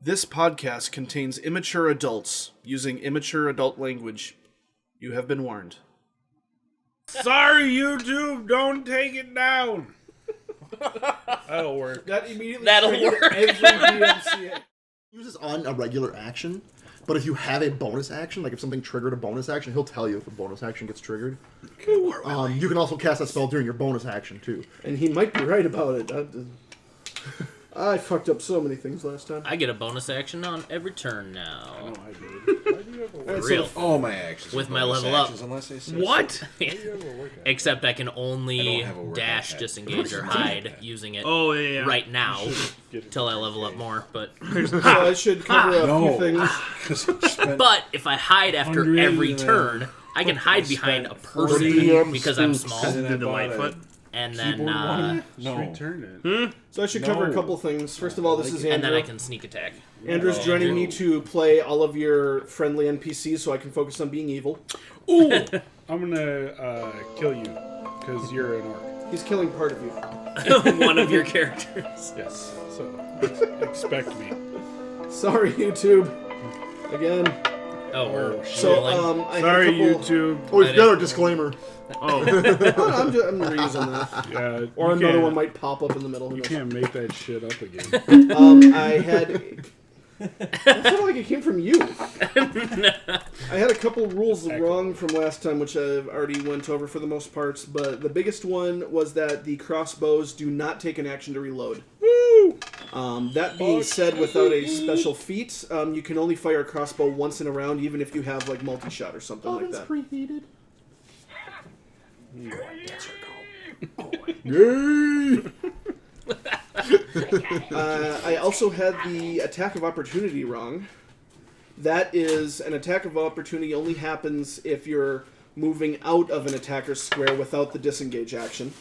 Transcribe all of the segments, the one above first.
This podcast contains immature adults using immature adult language. You have been warned. Sorry, YouTube, don't take it down. That'll work. That immediately That'll triggered work. every DMCA. Use this on a regular action, but if you have a bonus action, like if something triggered a bonus action, he'll tell you if a bonus action gets triggered. You can also cast that spell during your bonus action, too. And he might be right about it. I fucked up so many things last time. I get a bonus action on every turn now. Oh, I did. Why do you have a Alright, Real. so All my actions. With are my bonus level up. actions Unless I say What? So. Why do you have a workout? Except I can I only don't have a workout dash, hat. disengage, or hide using it Oh, yeah. right now Get it. till I level up more. But so I should cover a few things. but if I hide after Hungry, every turn, I can hide behind a person 40 because I'm small. Did the Lightfoot? And then No. Return it. So I should cover a couple things. First of all, this is Andrew. and then I can sneak attack. Andrew's joining me to play all of your friendly NPCs so I can focus on being evil. Ooh! I'm gonna kill you, because you're an orc. He's killing part of you. One of your characters. Yes, so expect me. Sorry, YouTube. Again. Oh, we're So, rolling. I Sorry, had a couple... YouTube. Oh, we've got our disclaimer. Oh, I'm reusing that. Yeah, Or you another can't- one might pop up in the middle. Who You knows? can't make that shit up again. I had... That sounded like it came from you. I had a couple rules wrong from last time, which I've already went over for the most part. But the biggest one was that the crossbows do not take an action to reload. Woo! That being said, without a special feat, you can only fire a crossbow once in a round, even if you have like multi-shot or something like that. preheated. I also had the attack of opportunity wrong. That is, an attack of opportunity only happens if you're moving out of an attacker's square without the disengage action.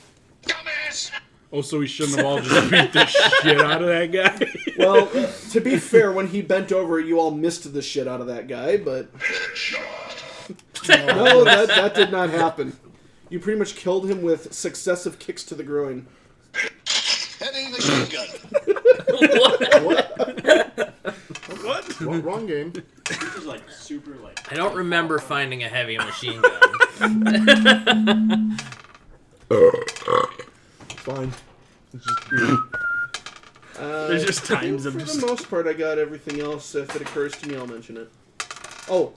Oh, so we shouldn't have all just beat the shit out of that guy? Well, to be fair, when he bent over, you all missed the shit out of that guy, but... No, that did not happen. You pretty much killed him with successive kicks to the groin. Heading the shotgun. What? Wrong game. This is like super like. I don't remember finding a heavy machine gun. Fine. There's just times of For just... the most part, I got everything else. If it occurs to me, I'll mention it. Oh,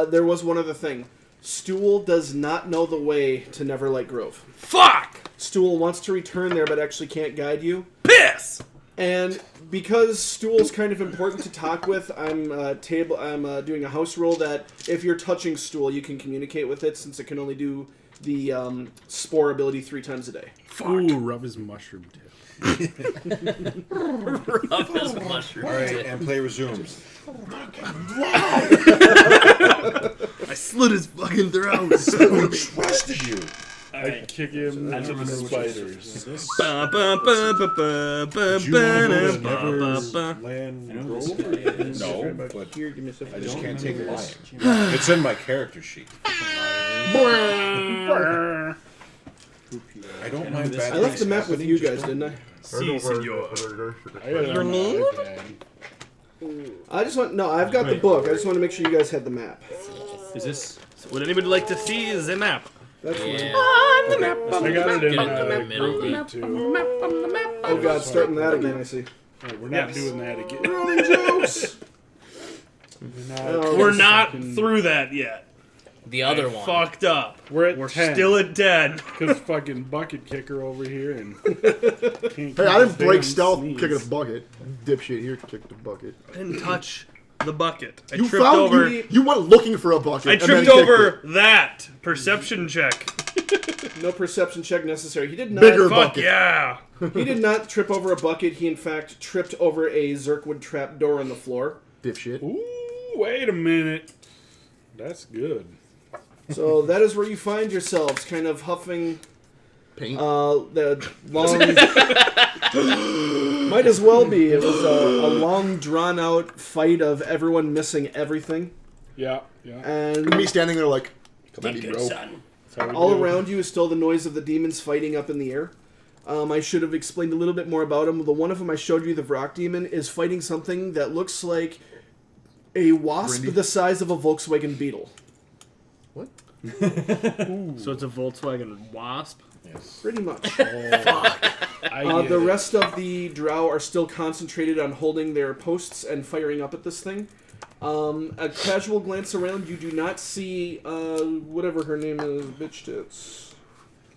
there was one other thing. Stool does not know the way to Neverlight Grove. Fuck! Stool wants to return there, but actually can't guide you. Piss! And because Stool's kind of important to talk with, I'm doing a house rule that if you're touching Stool, you can communicate with it, since it can only do the spore ability 3 times a day. Ooh, rub his mushroom tip. Rub his mushroom. Alright, and play resumes. I slit his fucking throat. Who trusted you? I kick him into the spiders. Did you want to never land Grove? No, but Here, give me a second. I just can't take lying. It's in my character sheet. I don't mind bad I left the things map with happening, you just guys, don't- didn't I? Si, senor. I got it on my iPad. I've got the book. I just want to make sure you guys had the map. Is this? Would anybody like to see the map? That's fine. Yeah. I got it in Get it in the middle. Group too. Oh god, starting that again, I see. Oh, we're not doing that again. Rolling jokes! We're not through that yet. The other one. Fucked up. We're 10. Still at dead. Because fucking bucket kicker over here and... Hey, I didn't break stealth kicking a bucket. Dipshit here kicked the bucket. I didn't touch the bucket. I You tripped found over. you went looking for a bucket. I and then tripped kicked over it. that. Perception check. No perception check necessary. He did not. Bigger Fuck bucket. yeah. He did not trip over a bucket. He in fact tripped over a Zerkwood trap door on the floor. Dipshit. Ooh, wait a minute. That's good. So that is where you find yourselves, kind of huffing Paint. the long. Might as well be. It was a long, drawn-out fight of everyone missing everything, Yeah. and Me standing there like, come at me, bro. all around you is still the noise of the demons fighting up in the air. I should have explained a little bit more about them. The one of them I showed you, the Vrock Demon, is fighting something that looks like a wasp Grindy? the size of a Volkswagen Beetle. What? So it's a Volkswagen Wasp. Yes. Pretty much. I get The it. rest of the drow are still concentrated on holding their posts and firing up at this thing. A casual glance around, you do not see whatever her name is, bitch tits.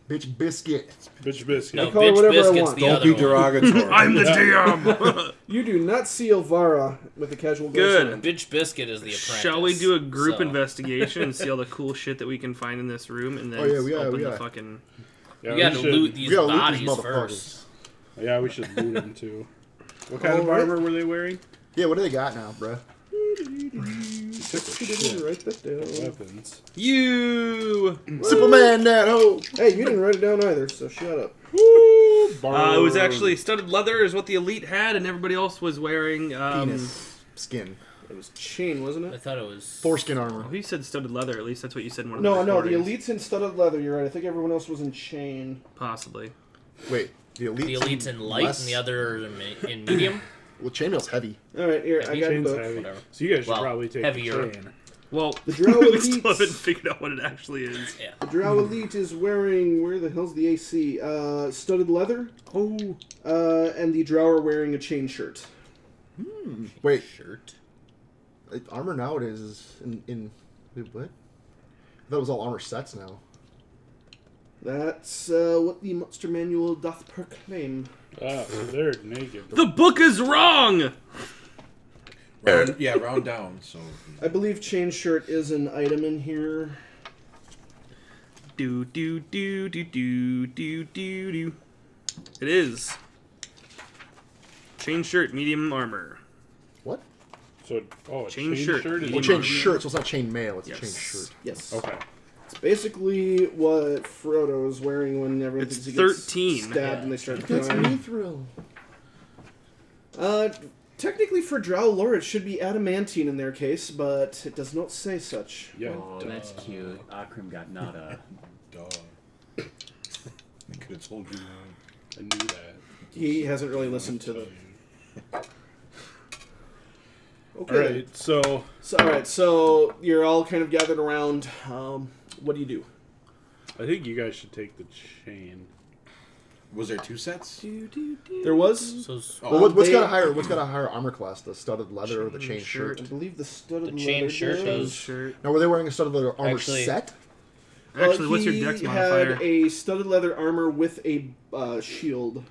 Bitch biscuit. Bitch biscuit. No, call her bitch whatever I biscuit's want. the Don't other be one. derogatory. I'm the DM. You do not see Elvira with a casual glance Good. around. Bitch biscuit is the apprentice. Shall we do a group so. investigation and see all the cool shit that we can find in this room, and then Oh, yeah, we open are. the fucking? Yeah, We we gotta should- loot these We gotta loot bodies these motherfuckers. first. Yeah, we should loot them too. What kind of Alright. armor were they wearing? Yeah, what do they got now, bruh? She didn't write that down. Weapons. You. Superman that hoe! Hey, you didn't write it down either, so shut up. It was actually studded leather is what the elite had, and everybody else was wearing. Penis. Skin. It was chain, wasn't I it? thought it was Foreskin armor. Oh, he said studded leather. At least that's what you said in one of No, the no, the recordings. elite's in studded leather. You're right. I think everyone else was in chain. Possibly. Wait, the elite. the elite's in light less- and the other are in medium. Well, chainmail's heavy. All right, here I got a Chain's book. heavy. Whatever. So you guys should Well, probably take heavier. the chain. Well, The drow we still elites. haven't figured out what it actually is. Yeah. The drow elite is wearing, where the hell's the AC? Studded leather. Oh. And the drow are wearing a chain shirt. Wait, Shirt. armor nowadays is in wait, what? That was all armor sets now. That's what the monster manual doth proclaim. Oh, they're naked. The book is wrong. Round down. So I believe chain shirt is an item in here. Do do do do do do do do. It is. Chain shirt, medium armor. What? So, a Chain chain shirt. shirt is Well, Medium chain armor. shirt, so it's not chain mail, it's Yes. a chain shirt. Yes. Okay. It's basically what Frodo is wearing when everyone It's thinks he gets 13. stabbed and they start That's crying. mithril. Technically for drow lore it should be adamantine in their case, but it does not say such. Yeah. Oh, that's cute. Akram got nada. duh. I could have told you. I knew that. He hasn't really listened to them. Okay. All right. So Alright, so you're all kind of gathered around. What do you do? I think you guys should take the chain. Was there 2 sets? There was, So Well, what's they- got a higher armor class? The studded leather or the chain shirt? I believe the studded The chain leather shirt does. does. Shirt. Now, were they wearing a studded leather armor Actually- set? Actually, what's your he dex modifier? had a studded leather armor with a shield.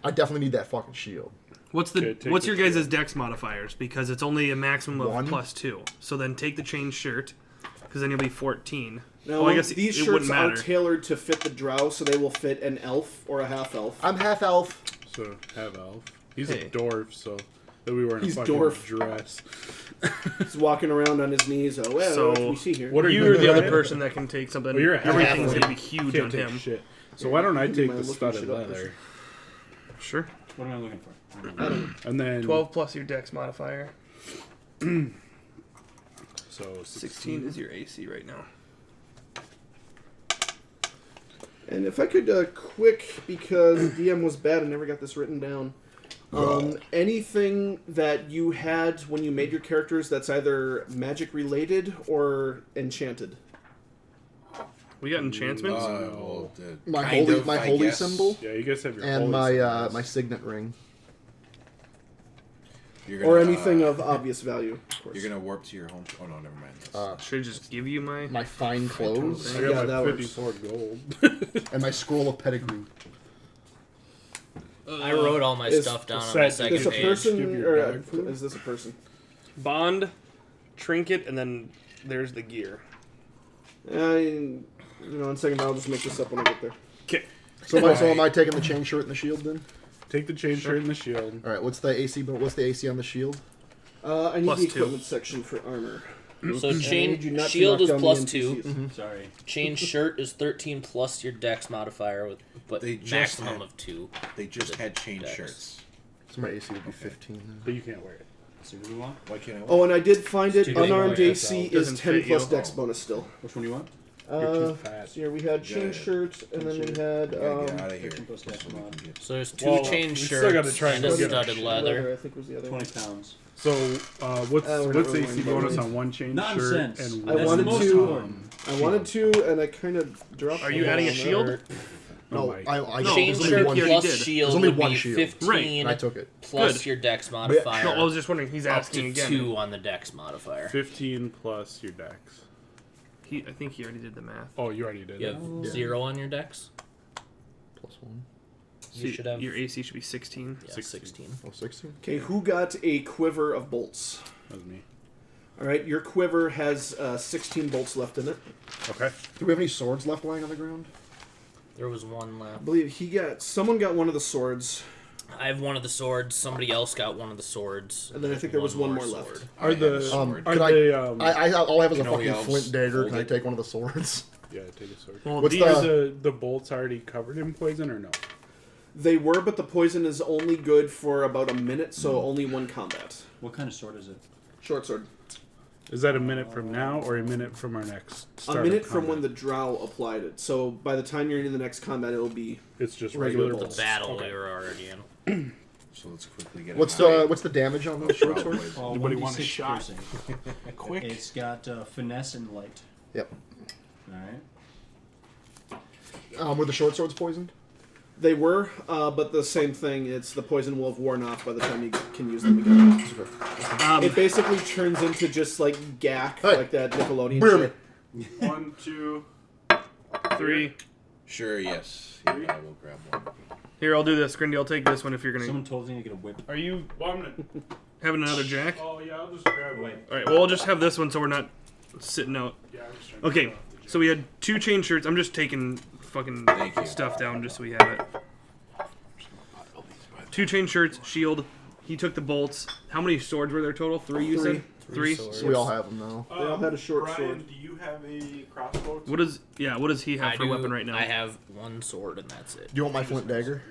I definitely need that fucking shield. What's Okay, take what's the your guys' dex modifiers? Because it's only a maximum of One. +2. So then take the chain shirt, because then you'll be 14. Now, Well, I guess these it shirts wouldn't are matter. tailored to fit the drow, so they will fit an elf or a half elf. I'm half elf. So have elf. He's Hey. a dwarf, so they'll be wearing He's a fucking dwarf. dress. He's walking around on his knees. Oh, well, So, what do we see here? What are You're the other Ryan? person that can take something. Well, you're a half Everything's elf. going to be huge Can't on take him. shit. So why don't I Give me take my the looking studded shit up leather? Sure. What am I looking for? And then 12 plus your dex modifier. So 16 is your AC right now. And if I could quick, because DM was bad, I never got this written down. Anything that you had when you made your characters that's either magic related or enchanted. We got enchantments? My kind holy, of, my I holy guess. symbol Yeah, you guys have your and holy my symbols. my signet ring. You're Or gonna, anything of obvious value, of course. You're gonna warp to your home. Oh no, never mind. Should I just give you my... My fine clothes I Yeah, got that my works. 54 gold. and my scroll of pedigree. I wrote all my Is- stuff down on is my that- Is second this a page. person, Give your or dog food? is this a person? Bond, trinket, and then there's the gear. In a second, I'll just make this up when I get there. Okay. So am I taking the chain shirt and the shield then? Take the chain shirt and the shield. All right. What's the AC? But what's the AC on the shield? I need Plus the 2. equipment section for armor. So I need you chain not to shield knock is down the plus 2. NPCs. Sorry. Chain shirt is 13 plus your dex modifier, with but They just maximum had- of 2. They just had chain Dex. shirts. So my AC would be 15. Then. But you can't wear it. So who do we want? Why can't I? Oh, and I did find it. Stupid Unarmed boy. AC is Doesn't 10 fit plus you. dex bonus still. Which one do you want? You're too fat. So here we had chain shirt, and then we had Get out of here. So there's two Well, chain we still shirts gotta try and and a get studded leather. I think was the other 20 one. pounds. So, what's we're not what's really AC going bonus by on one chain Nonsense. shirt and I one? wanted most to. important. I wanted to, and I kind of dropped. Are you the adding a ball shield? there. No, Mike. I No, Chain there's only shirt one- he plus already did. shield There's only would one be shield. 15 Right, and I took it. plus Good. your dex modifier. No, I was just wondering. He's up asking to again. 2 on the dex modifier. 15 plus your dex. I think he already did the math. Oh, you already did. You have 0 on your dex. +1. You should have Your AC should be 16. yeah, 16. Oh, 16? Okay, who got a quiver of bolts? That was me. All right, your quiver has 16 bolts left in it. Okay. Do we have any swords left lying on the ground? There was one I left. believe someone got one of the swords, I have one of the swords. Somebody else got one of the swords. and then I think there was one more left. Are the sword. are Could I- they All I have is a Can all fucking the elves flint dagger. Can I hold it? take one of the swords? yeah, take a sword. Well, What's these, Are the bolts already covered in poison or no? They were, but the poison is only good for about a minute, so only one combat. What kind of sword is it? Short sword. Is that a minute from now or a minute from our next start A of minute from combat? when the drow applied it. So by the time you're in the next combat, it'll be It's just regular regular The bolts. battle Okay. we were already in. So let's quickly get What's it. the damage on the short sword? Anybody want a 1d6 shot? piercing. Quick. It's got finesse and light. Yep. Alright. Were the short swords poisoned? They were, but the same thing. It's the poison will have worn off by the time you can use them again. It basically turns into just like gack, Hey. like that Nickelodeon Where shit. 1, 2, 3. Sure, yes. Three? I will grab one. Here, I'll do this. Grindy, I'll take this one if you're gonna. Someone told me to get a whip. Are you Well, I'm gonna. having another jack? Oh yeah, I'll just grab one. All right. Well, I'll just have this one so we're not sitting out. Yeah, I'm just trying Okay. to get off the So we had 2 chain shirts. I'm just taking fucking Thank you. stuff down just so we have it. 2 chain shirts, shield. He took the bolts. How many swords were there total? 3, you said? 3. swords. So we all have them now. They all had a short Brian, sword. do you have a crossbow? What does he have for a weapon right now? I have one sword and that's it. Do you want my flint dagger?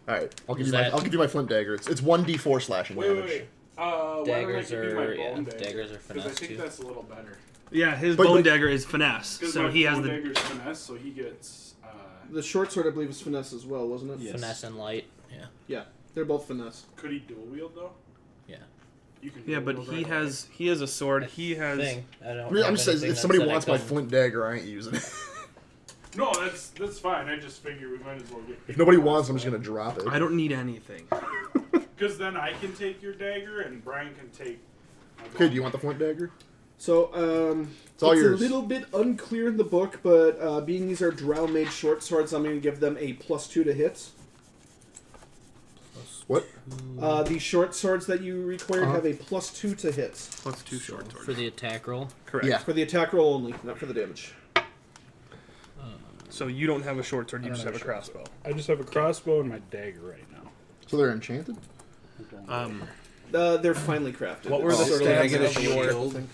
All right, I'll give Is you that- I'll give you my flint dagger. It's 1d4 slashing Wait, damage. wait, wait. Why don't I Daggers give you my are- bone yeah, dagger? daggers are Because I finesse, think too. that's a little better. Yeah, his But- bone but- dagger is finesse, Because so my he has bone the. dagger's finesse, so he gets. The short sword, I believe, is finesse as well, wasn't it? Yes. Finesse and light. Yeah. Yeah, they're both finesse. Could he dual wield though? Yeah. You can. Yeah, dual but wield he right has a sword. He has. Thing. I don't. I mean, I'm have just saying, anything if that somebody said I wants my couldn't. flint dagger, I ain't using it. No, that's fine. I just figure we might as well get. If nobody wants, I'm just gonna drop it. I don't need anything. Because then I can take your dagger and Brian can take. my Okay, bone do you want the flint dagger? So, It's all it's yours. a little bit unclear in the book, but being these are drow-made short swords, I'm going to give them a +2 to hit. What? The short swords that you required have a +2 to hit. Plus 2 short swords. For the attack roll. Correct. Yeah. For the attack roll only, not for the damage. So you don't have a short sword. You just have a have a short crossbow. I just have a crossbow and my dagger right now. So they're enchanted? They're finely crafted. What were It's the sort of Can I like get a a shield. shield?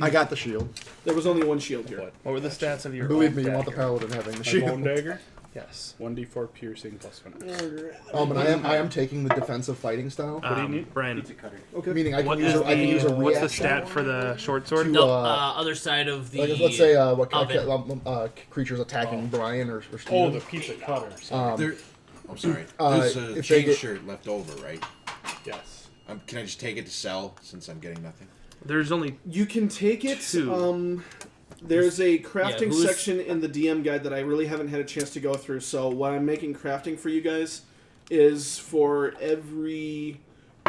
I got the shield. There was only one shield here. What were the stats of your? Believe old me, you want the dagger? paladin having the My shield. bone dagger. Yes. 1d4 piercing plus finesse. And I am taking the defensive fighting style. do you need? Brian, Pizza cutter. Okay. Meaning I what can is use a what's the reaction. stat for the short sword? To, No, uh, other side of the. Like, let's say what oven. creatures attacking Brian or Oh, Steven. the pizza cutter. Sorry. There, I'm sorry. Uh, There's a if they chain get- shirt left over, right? Yes. Can I just take it to sell since I'm getting nothing? There's only You can take it. 2. There's a crafting who's- section in the DM guide that I really haven't had a chance to go through. So what I'm making crafting for you guys is for every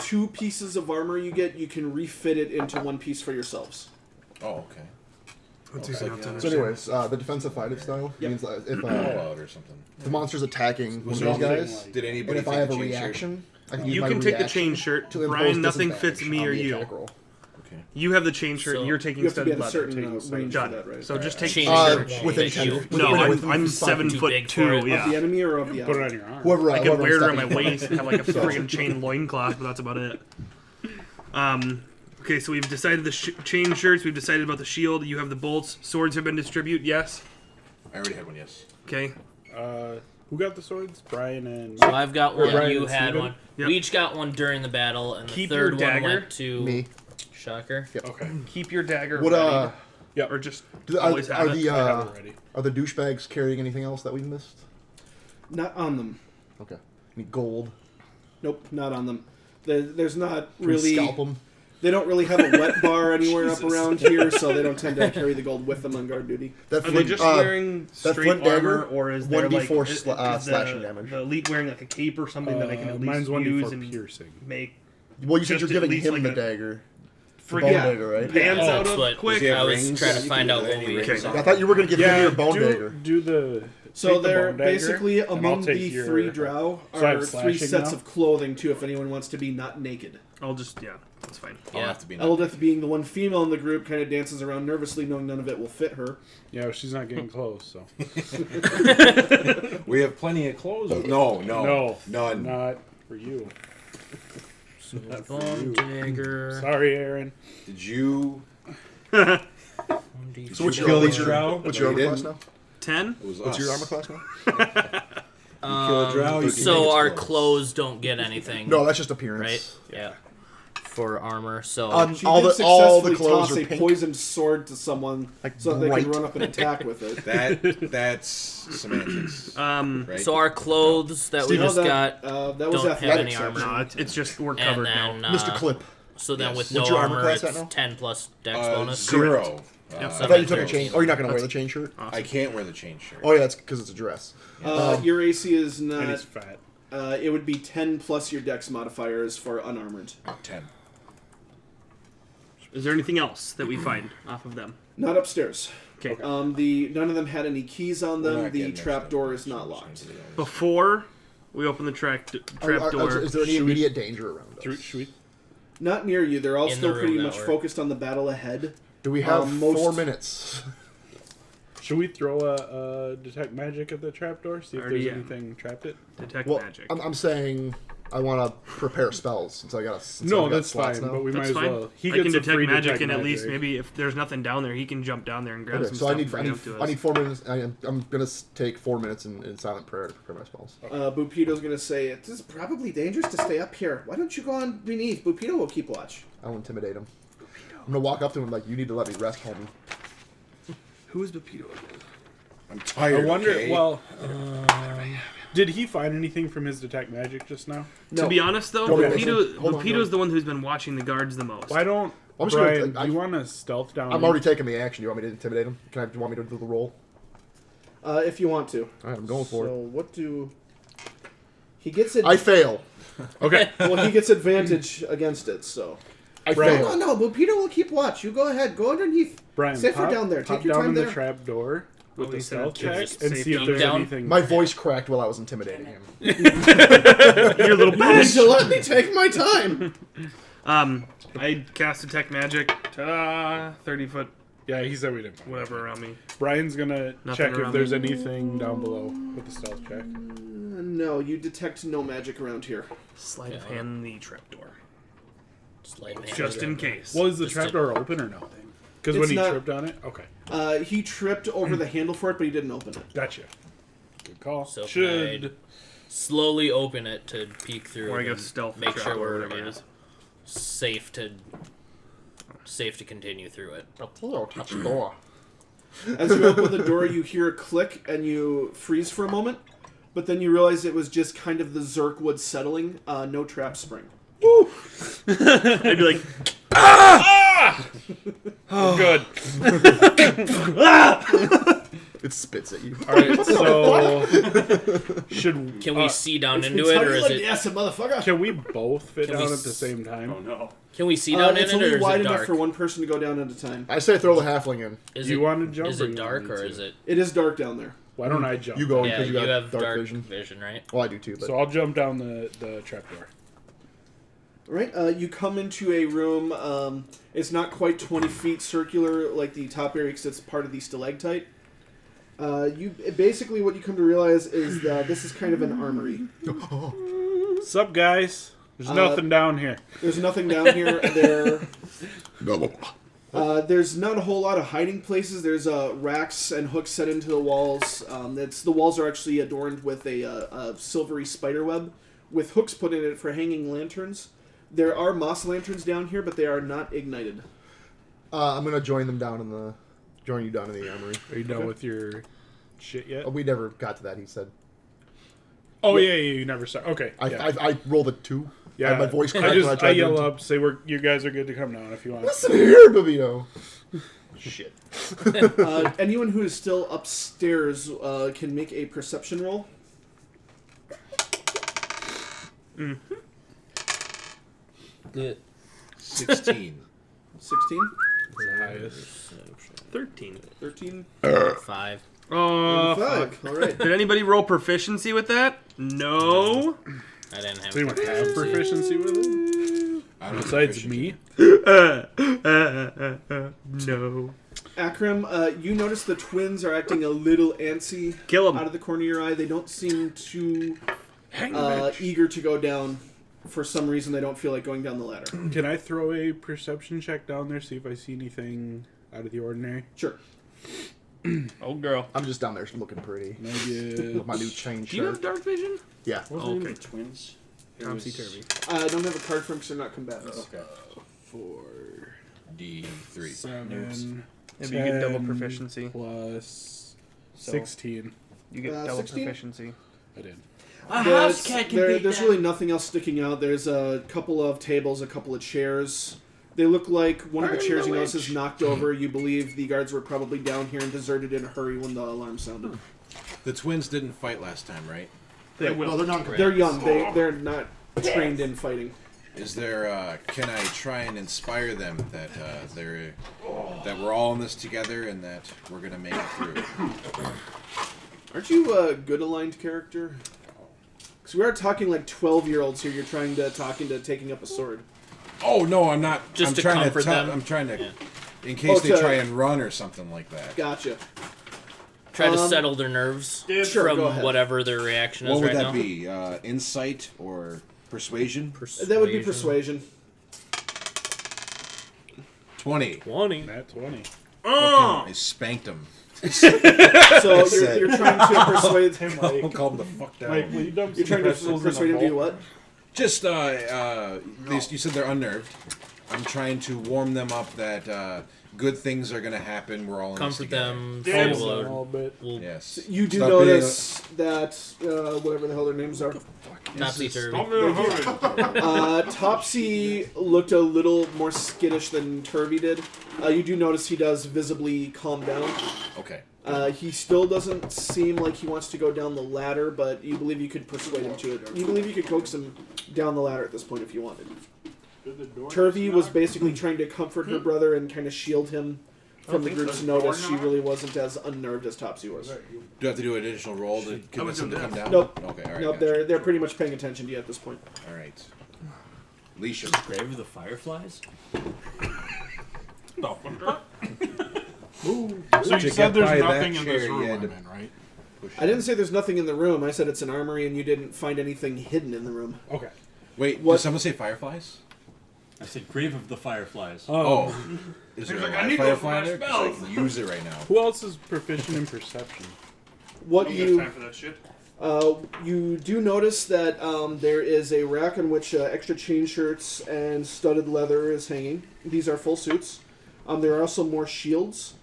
2 pieces of armor you get, you can refit it into 1 piece for yourselves. Oh, okay. That's Okay. easy enough to So understand. anyways, the defensive fighting style means that if Fallout or something. the monster's attacking one Was of there these anything guys, like- Did and anybody if I take have the a chain shirt? reaction, I can use You my can take the reaction chain shirt. to impose Brian, nothing fits disadvantage me on or the you. attack roll. Okay. You have the chain shirt. So- You're taking You have to be studded at a leather. certain range Done. for that, right? So just take Chain chain shirt shirt. won't within make 10. you- No, within I'm 5 7 too foot big for 2. it. Of the Yeah. enemy or of the Put it ally? on your arm. Whoever I could whoever I'm wear it around my stepping- waist and have like a friggin' chain loincloth, but that's about it. Okay, so we've decided the chain shirts. We've decided about the shield. You have the bolts. Swords have been distributed. Yes. I already had one, yes. Okay. Who got the swords? Brian and. So I've got one. Brian You and had Steven? one. Yep. We each got one during the battle, and Keep the your third one dagger. went to Me. Shocker. Okay. Keep your dagger What ready. Yeah. Or just Are, always have are it? the I have it ready. are the douchebags carrying anything else that we missed? Not on them. Okay. Any gold? Nope, not on them. There's not Can we really. scalp them? They don't really have a wet bar anywhere up around here, so they don't tend to carry the gold with them on guard duty. That Are they just wearing that straight flint dagger, armor, or is there 1d4 like is the, slashing damage. the elite wearing like a cape or something that I can at least Mine's use 1d4 and piercing. make Well, you said just you're at giving least him like the a dagger. The friggin' bone dagger, right? pants out That's of what quick? Does he have I was rings? trying to You find can out do what any we. rings I thought you were going to give him your bone dagger. do the. So take the they're bone dagger, basically and I'll among take the your- 3 drow So I have are 3 slashing sets now? of clothing too. If anyone wants to be not naked. I'll just that's fine. I'll Yeah. have to be Eldith, being the one female in the group, kind of dances around nervously, knowing none of it will fit her. Yeah, well, she's not getting close, so. We have plenty of clothes. No, No. none. Not for you. Bone dagger. Sorry, Aaron. Did you? So what's kill your, these drow? what's No, your you armor class didn't. now? 10? It was What's us. your armor class now? Kill a drow, you can So take our its clothes don't get anything. No, that's just appearance. Right? Yeah. For armor, so She All did the- all the successfully clothes toss are a pink. poisoned sword to someone Like so that they bright. can run up and attack with it. That's semantics. Right? so our clothes that we You know just that, got that was don't have athletics. any armor. No, it's just we're And covered then, now. Mr. Clip. So then Yes. with What's no your armor armor, class it's at now? 10 plus dex bonus. 0. Yep. I thought you took a 13. chain. Oh, you're not going to wear the chain shirt? I can't wear the chain shirt. Oh, yeah, that's because it's a dress. Your AC is And not. he's fat. It would be 10 plus your dex modifiers for unarmored. 10. Is there anything else that we find off of them? Not upstairs. Okay. None of them had any keys on We're them. not The getting trap door is not locked. Before we open the trap door, Is there any immediate danger around us? Should we? Not near you. They're all In still the room pretty that much we're- focused on the battle ahead. Do we have most- 4 minutes? Should we throw a detect magic at the trapdoor? See if Already, there's yeah. anything trapped it? detect Well, magic. I'm saying I want to prepare spells since I got No, I've got that's slots fine. now. But we That's might fine. as well. He I can gets a detect free magic, and at magic. least maybe if there's nothing down there, he can jump down there and grab Okay, some so stuff I need and bring it up to us. I need 4 minutes. I'm gonna take 4 minutes in silent prayer to prepare my spells. Bupito's going to say, "It is probably dangerous to stay up here. Why don't you go on beneath? Bupito will keep watch." I'll intimidate him. I'm gonna walk up to him like, "You need to let me rest, homie." Who is Bupito? I'm tired. I wonder. Okay? Well, did he find anything from his detect magic just now? No. To be honest, though, Hold on, Bupito's the one who's been watching the guards the most. Why don't I'm just Brian? gonna- Do you want to stealth down? I'm already taking the action. You want me to intimidate him? Do you want me to do the roll? If you want to. All right, I'm going for So it. what do... He gets it. I fail. Okay. Well, he gets advantage against it, so... I Right. fail. No, Bupito will keep watch. You go ahead. Go underneath. Brian, Safer pop, down there. pop Take your down time in there. the trap door with Oh, the he said stealth it's check just and safe see if down there's down. anything. My voice cracked while I was intimidating him. Your little You need bitch. to let me take my time. I cast detect magic. Ta-da! 30 foot, Yeah, he said we didn't. find whatever around me. Brian's gonna Nothing check if around there's me. anything down below with the stealth check. No, you detect no magic around here. Sleight of hand the trapdoor, Sleight of hand. just in case. Well, is the Just trapdoor open or no? Because It's when he not- tripped on it, okay, He tripped over the handle for it, but he didn't open it. gotcha. Good call. So can Should slowly open it to peek through. Or I it guess and stealth Make trap sure or we're whatever it is. safe to continue through it. Hello, touch the door. As you open the door, you hear a click and you freeze for a moment, but then you realize it was just kind of the Zerk wood settling, no trap spring. I'd be like, good. It spits at you. All right, so should Can we see down into It's it, how or you is like it? the acid, motherfucker. can we both fit Can we down at the s- same time? Oh no. Can we see down in It's it, or only is wide it enough dark? for one person to go down at a time. I say throw the halfling in. Is Do you it, want to jump? Is or it you dark, want me or to? is it? It is dark down there. Why don't I jump? You go Yeah, because you you got have dark vision. right? Well, I do too, but So I'll jump down the trapdoor. Right, you come into a room. It's not quite 20 feet circular like the top area because it's part of the stalactite. Basically what you come to realize is that this is kind of an armory. Sup, guys? There's nothing down here. There's nothing down here. There's not a whole lot of hiding places. There's racks and hooks set into the walls. The walls are actually adorned with a silvery spider web with hooks put in it for hanging lanterns. There are moss lanterns down here, but they are not ignited. I'm gonna join them down in Jordan, you done in the armory? Are you done with your shit yet? Oh, we never got to that. He said. Oh yeah, you never start. Okay. I rolled a 2. Yeah, my voice I cracked when I tried I to yell do- up, say you guys are good to come down if you want. Listen here, Bavino. Shit. Anyone who is still upstairs can make a perception roll. Good. 16. 16, The highest. 13. 13, 5. Oh, 5. All right. did anybody roll proficiency with that? No. I didn't have. So anyone have proficiency with it? I don't have Besides proficiency. me? No. Akram, you notice the twins are acting a little antsy Kill 'em. out of the corner of your eye. They don't seem too Hang the bitch. eager to go down. For some reason, they don't feel like going down the ladder. Can I throw a perception check down there, see if I see anything out of the ordinary? Sure. Oh, girl. I'm just down there looking pretty. Maybe With my new chain Do you have shirt. dark vision? Yeah. Wasn't Okay. it the twins? It Topsy was- turvy. I don't have a card for them because they're not combatants. Okay. 4, D3. 7, Maybe you get double 10 proficiency. plus So- 16. You get 16? double proficiency. I did. There's really nothing else sticking out. There's a couple of tables, a couple of chairs. They look like one of the chairs you notice is knocked over. You believe the guards were probably down here and deserted in a hurry when the alarm sounded. The twins didn't fight last time, right? They No, they're not. They're young. They're not trained in fighting. Is there? Can I try and inspire them that that we're all in this together and that we're gonna make it through? Aren't you a good aligned character? Because we are talking like 12-year-olds here. You're trying to talk into taking up a sword. Oh no, I'm not. Just I'm to trying comfort to tell, them? I'm trying to, Yeah. in case they to- try and run or something like that. Gotcha. Try to settle their nerves Sure, go from ahead. whatever their reaction is What would right that now. be? Insight or persuasion? That would be persuasion. 20. 20. Nat 20. Oh! I spanked him. So you're trying to persuade him. I'll calm the fuck down. Mike, will you dump You're some trying to pretzels in a persuade him to do bowl? what? Just, you said they're unnerved. I'm trying to warm them up that good things are going to happen. We're all in this Comfort together. them. Damn. A We'll- little bit. we'll Yes. You do Stop notice that whatever the hell their names are. topsy turvy. Topsy looked a little more skittish than Turvy did. You do notice he does visibly calm down. Okay. He still doesn't seem like he wants to go down the ladder, but you believe you could persuade him to it. You believe you could coax him down the ladder at this point if you wanted. Turvy was basically trying to comfort her brother and kind of shield him from the group's notice. She really wasn't as unnerved as Topsy was. Do I have to do an additional roll to convince them to come down? Nope. Okay, alright. Nope, gotcha. they're pretty much paying attention to you at this point. Alright. Leisha. Grave of the Fireflies? So To you get said by there's that nothing in chair, this you room, had to I'm in, right? push I didn't say there's nothing in the room. I said it's an armory and you didn't find anything hidden in the room. Okay. Wait, What- did someone say fireflies? I said Grave of the Fireflies. Oh. Is there like, a I live need to go for firefly my there? 'Cause I spells. can use it right now. Who else is proficient in perception? What you for that shit. you do notice that there is a rack on which extra chain shirts and studded leather is hanging. These are full suits. There are also more shields.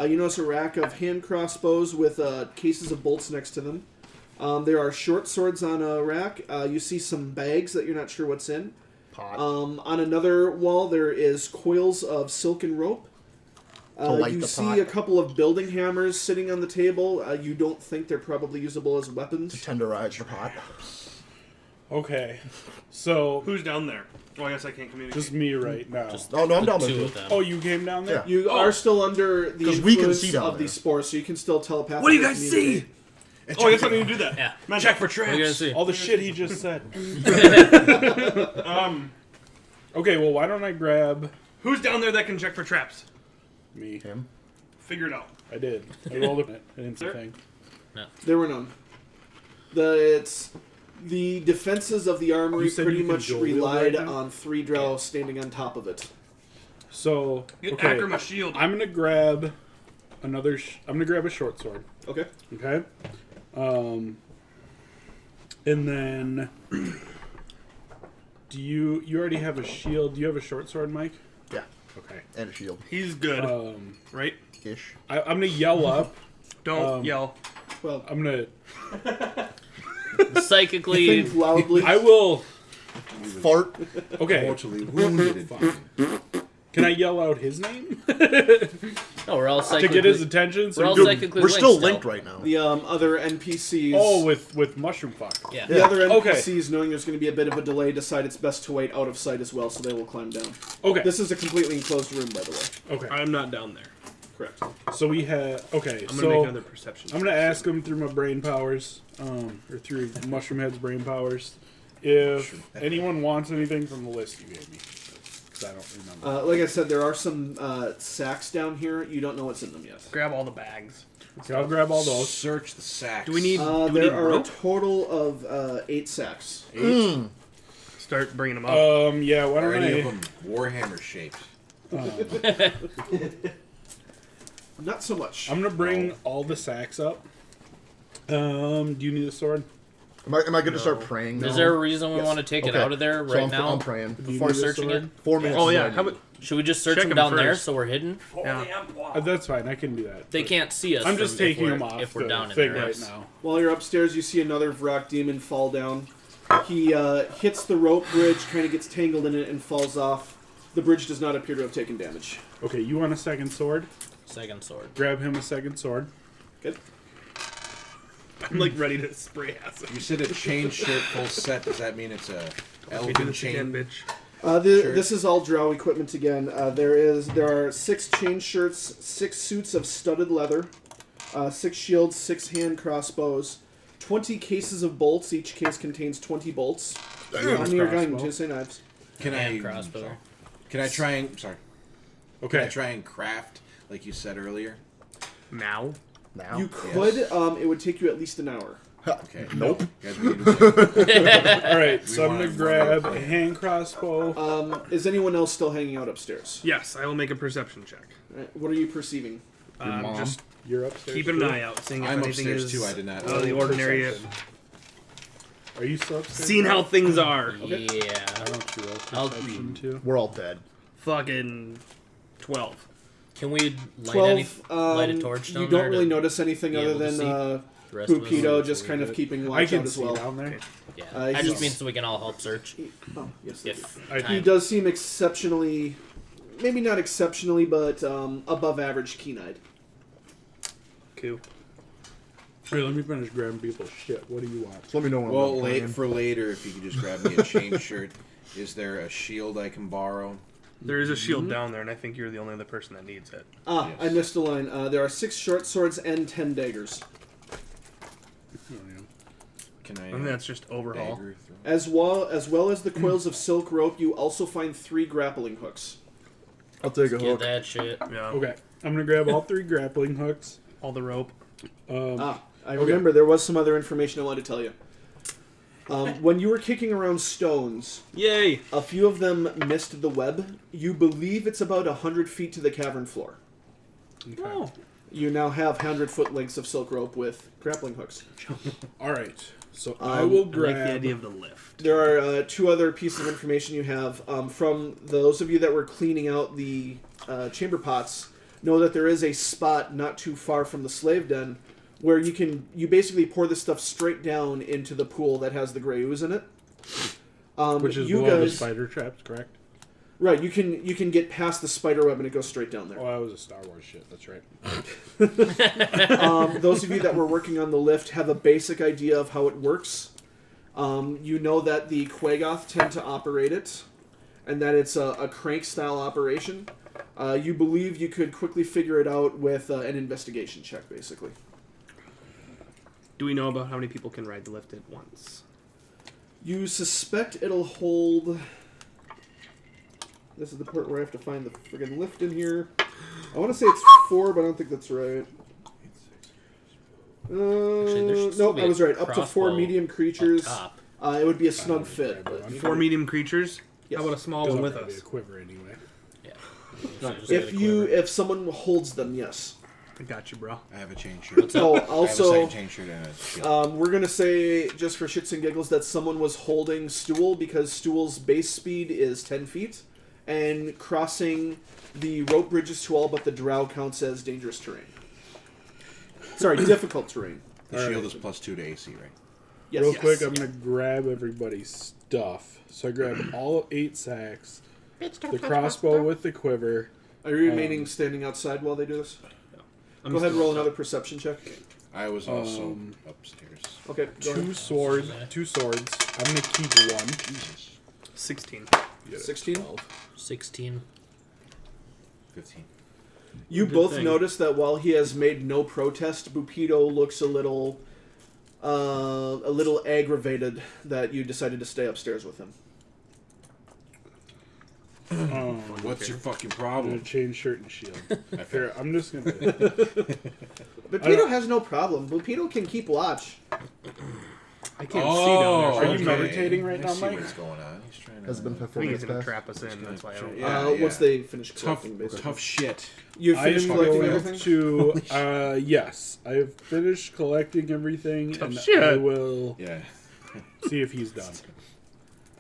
You notice a rack of hand crossbows with cases of bolts next to them. There are short swords on a rack. You see some bags that you're not sure what's in. Pot. On another wall, there is coils of silken rope. light You the see pot. a couple of building hammers sitting on the table. You don't think they're probably usable as weapons. Tenderize your pot. Okay. So, Who's down there? Oh, I guess I can't communicate. just me right now. Oh no, I'm down there Two too. of them. Oh, you came down there? Yeah. You are still under the 'Cause we can influence see down of there. these spores, so you can still telepathically What do you guys see? communicate. Oh, I guess I need to do that. Yeah. Man, Check for What are you gonna traps. see? All the shit he just said. Um, Okay, well, why don't I grab who's down there that can check for traps? me? Him. Figure it out. I did. I rolled it. I didn't see a Sir? thing. There were none. The defenses of the armory You said pretty you could much dual wield relied right now? on three drow standing on top of it. So, Get okay, Akram a shield. I'm gonna grab another. I'm gonna grab a short sword. Okay. Okay. And then, do you already have a shield? Do you have a short sword, Mike? Yeah. Okay. And a shield. He's good, right? Ish. I'm gonna yell up. Don't yell. Well, I'm gonna. Psychically, think loudly. I will. Fart. Okay. Mortally wounded. Can I yell out his name no, we're all to psychically. get his attention? We're all he- psychically We're still linked linked right now. The other NPCs. Oh, with mushroom fuck. Yeah. The other Okay. NPCs, knowing there's going to be a bit of a delay, decide it's best to wait out of sight as well, so they will climb down. Okay. This is a completely enclosed room, by the way. Okay. I'm not down there. Correct. So we have. Okay. I'm gonna so make another perception. I'm gonna ask him through my brain powers, or through Mushroom Head's brain powers, if anyone wants anything from the list you gave me. Because I don't remember. Like I said, there are some sacks down here. You don't know what's in them yet. Grab all the bags. Okay, I'll grab all those. Search the sacks. Do we need? do we need There are a rope? total of 8 sacks. Start bringing them up. Yeah. Why Are don't any of I? them Warhammer shaped? Not so much. I'm gonna bring all the sacks up. Do you need a sword? Am I good to start praying now? Is there a reason we Yes. want to take it Okay. out of there So right I'm now? praying. Do you Before need a searching sword? it? 4 minutes. Oh is yeah. what I How need. about? Should we just search Check them 'em down there first. so we're hidden? Yeah. That's fine. I can do that. They but can't see us. I'm just from- if taking we're- them off if we're the down in thing there. right Yes. now. While you're upstairs, you see another rock demon fall down. He hits the rope bridge, kind of gets tangled in it, and falls off. The bridge does not appear to have taken damage. Okay, you want a second sword? Second sword. Grab him a second sword. Good. I'm like ready to spray acid. You said a chain shirt full set. Does that mean it's a Let me do elven this again, chain? bitch. This is all drow equipment again. There are 6 chain shirts, 6 suits of studded leather, 6 shields, 6 hand crossbows, 20 cases of bolts. Each case contains 20 bolts. On your gun, Crossbow. to say knives. Can And I? crossbow. Can I try and? Sorry. Can I Okay. try and craft like you said earlier? Now. Now? You could. It would take you at least an hour. Okay. Nope. You guys want me to- All right, so I'm wanna gonna grab run a hand crossbow. Is anyone else still hanging out upstairs? Yes, I will make a perception check. What are you perceiving? mom? Just You're upstairs. keeping an too? eye out, seeing if I'm anything upstairs is too. I did not. out of the ordinary. Are you still upstairs? Seeing how things are. Why Yeah. don't you roll I'll- perception too? We're all dead. Fucking 12. Can we light 12. light a torch down You there don't really to notice anything be other able to than see? The rest of us? Pupito just kind of keeping I watch can out as see well. down there. Yeah. Uh, I just he's- mean so we can all help search. Oh, yes. If I- He time. does seem exceptionally, maybe not exceptionally, but above average keen-eyed. Cool. Here, let me finish grabbing people's shit. What do you want? So let me know when Well, I'm late playing. for later, if you could just grab me a chain shirt. Is there a shield I can borrow? There is a shield down there, and I think you're the only other person that needs it. Ah, Yes. I missed a line. There are 6 short swords and 10 daggers. Can I? I think that's just overhaul. dagger throw? As well as the coils of silk rope, you also find 3 grappling hooks. I'll take a Get hook. that shit. Yeah. Okay, I'm gonna grab all 3 grappling hooks. All the rope. I remember there was some other information I wanted to tell you. When you were kicking around stones, Yay! a few of them missed the web. You believe it's about 100 feet to the cavern floor. Oh. You now have 100-foot lengths of silk rope with grappling hooks. All right, so I will I like the grab. idea of the lift. There are 2 other pieces of information you have. From those of you that were cleaning out the chamber pots, know that there is a spot not too far from the slave den where you basically pour this stuff straight down into the pool that has the gray ooze in it. Which is you below the guys, spider traps, correct? right? You can get past the spider web and it goes straight down there. Oh, that was a Star Wars shit. That's right. Those of you that were working on the lift have a basic idea of how it works. You know that the Quagoth tend to operate it, and that it's a crank-style operation. You believe you could quickly figure it out with an investigation check, basically. Do we know about how many people can ride the lift at once? You suspect it'll hold... This is the part where I have to find the friggin' lift in here. I want to say it's 4, but I don't think that's right. Actually, there should still Nope, be I was a right. Up to 4 crossbow medium creatures. top. It would be a snug fit. But 4 medium creatures? Yes. How about a small There's one not with gonna be us? a quiver anyway. Yeah. So just get a quiver. if someone holds them, yes. I got you, bro. I have a chain shirt. Oh, I have a also, second chain shirt and a shield. we're gonna say just for shits and giggles that someone was holding Stool because Stool's base speed is 10 feet, and crossing the rope bridges to all but the drow counts as dangerous terrain. Sorry, difficult terrain. The shield is +2 to AC, right? Yes. Real quick, I'm going to grab everybody's stuff. So I grab all 8 sacks, the crossbow with the quiver. Are you remaining standing outside while they do this? Go ahead and roll another perception check. I was also upstairs. Okay. Go ahead. 2 swords. I'm going to keep 1. 16. 16? 16. 15. You Good both thing. notice that while he has made no protest, Bupito looks a little aggravated that you decided to stay upstairs with him. What's your fucking I'm going problem? to change shirt and shield. Here, I'm just going to... Bupito has no problem. Bupito can keep watch. I can't see down there. Are you meditating right I now, see Mike? what's going on. He's trying to... Has it been I 4 think he's minutes gonna past? trap us in. That's why I don't. Yeah. Once they finish tough, collecting, basically. tough shit. You I finished am collecting going everything? to... yes, I have finished collecting everything, and shit. I will Yeah. see if he's done.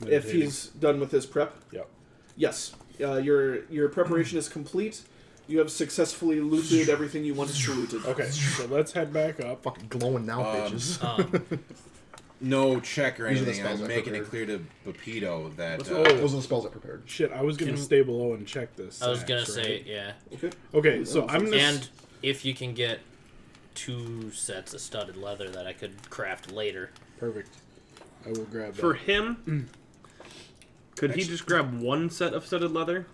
If he's done with his prep? Yep. Yes. Your preparation is complete. You have successfully looted everything you wanted to loot. Okay, so let's head back up. Fucking glowing now, bitches. No check or These are the anything. spells I'm I making it prepared. clear to Pepito that... Those are the spells I prepared. Shit, I was going to Can- stay below and check this. I was gonna say, yeah. Okay. Okay, so I'm gonna... And if you can get 2 sets of studded leather that I could craft later. Perfect. I will grab that. For him, could he just grab 1 set of studded leather?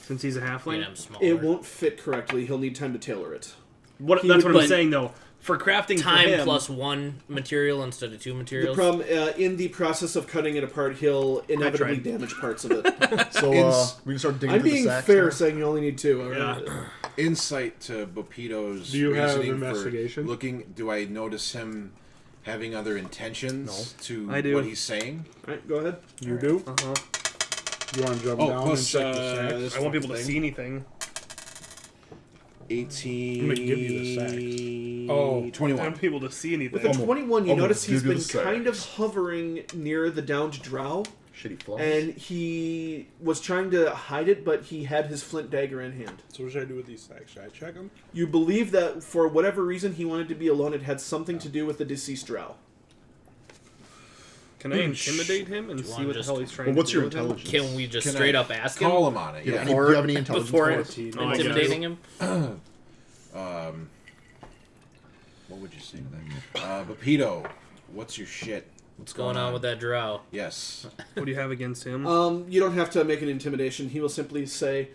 Since he's a halfling? And I'm smaller. It won't fit correctly. He'll need time to tailor it. What? He That's would- what I'm but- saying, though. For crafting Time for him, plus 1 material instead of 2 The materials. problem, in the process of cutting it apart, he'll inevitably tried. damage parts of it. So Ins- we can start digging I'm through being the sacks fair now? saying you only need 2. Yeah. Insight to Bupito's Do you have reasoning investigation? for looking. Do I notice him having other intentions to I do. what he's saying? Alright, go ahead. You do? Uh-huh. You want to jump Oh, down plus, and check the sacks? this I won't be able to fucking see anything. 18. I'm gonna give you the sacks. Oh. I 21. won't be able to see anything. With a 21, you I'm gonna notice he's give you been the sacks. kind of hovering near the downed drow, Shitty flaws. and he was trying to hide it, but he had his flint dagger in hand. So what should I do with these sacks? Should I check them? You believe that for whatever reason he wanted to be alone, it had something to do with the deceased drow. Can I intimidate him and you see wanna what the just- hell he's trying Well, what's to do your with him? intelligence? Can we just Can straight I up ask him Call him on it. Do you Yeah. have any- do you have any intelligence before for it- us? Oh, I guess. intimidating him? What would you say to that? Bupito, what's your shit? What's going on with that drow? Yes. What do you have against him? You don't have to make an intimidation. He will simply say,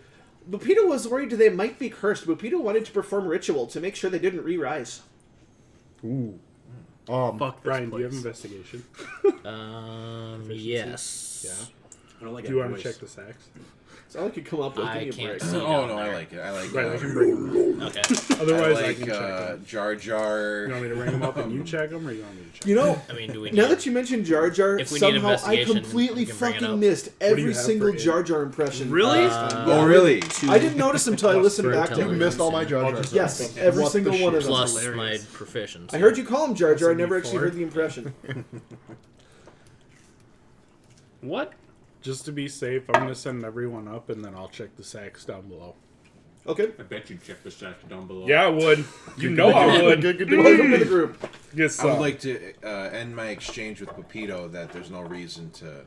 Bupito was worried they might be cursed. Bupito wanted to perform ritual to make sure they didn't re-rise. Ooh. Fuck this Brian, do you have place. investigation? Yes. Yeah. I don't like Do you want to voice. check the sacks? That's all I could come up with. I Give me a can't break. see. Oh down no, I there. like it. I like. Right, I can bring them. Okay. Otherwise, I I like can check them. Jar Jar. You want me to ring them up and you check them, or you want me to check You know, I mean, do we now need- that you mentioned Jar Jar, If we need somehow I investigation, completely we can bring it fucking up. missed do you every have single for it? Jar Jar impression. Really? Oh really? I didn't notice him until I listened back to Intelligence. You him. missed all my Jar Jar. Yes, every What single the one of shit? them. Plus my hilarious. proficiency. I heard you call him Jar Jar. I never SMD4. actually heard the impression. What? Just to be safe, I'm going to send everyone up, and then I'll check the sacks down below. Okay. I bet you'd check the sacks down below. Yeah, I would. You know I would. Welcome to the group. Yes, I would like to end my exchange with Pepito that there's no reason to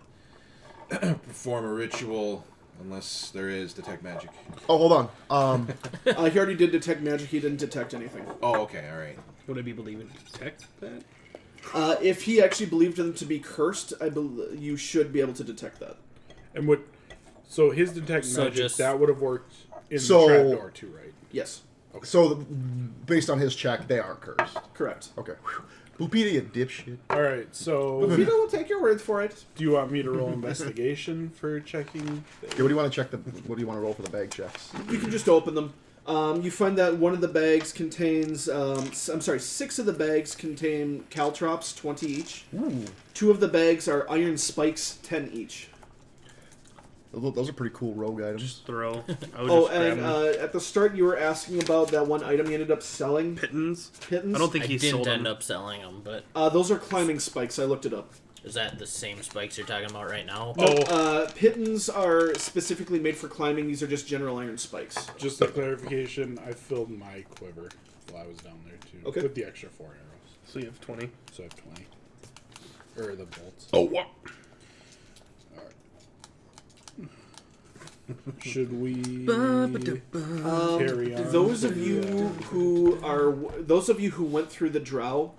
perform a ritual unless there is detect magic. Oh, hold on. He already did detect magic. He didn't detect anything. Oh, okay, all right. Would I be able to even detect that? If he actually believed them to be cursed, you should be able to detect that. And what? So his detect So magic, just- that would have worked in So- the trapdoor too, right? Yes, So, based on his check, they aren't cursed. correct. Okay. Lupita, you dipshit. All right. So, Peter will take your word for it. do you want me to roll investigation for checking? Okay, what do you want to check? What do you want to roll for the bag checks? You can just open them. You find that one of the bags contains, 6 of the bags contain caltrops, 20 each. Ooh. 2 of the bags are iron spikes, 10 each. Those are pretty cool rogue items. Just throw. I would Oh, just grab and them. at the start you were asking about that one item you ended up selling. Pittons. Pittons? I don't think I he didn't sold end them. up selling them, but Those are climbing spikes. I looked it up. Is that the same spikes you're talking about right now? Pittons are specifically made for climbing. These are just general iron spikes. Just a clarification, I filled my quiver while I was down there, too. Okay. With the extra 4 arrows. So you have 20. So I have 20. Or the bolts. Oh, what? Should we carry on? Those of you who went through the drow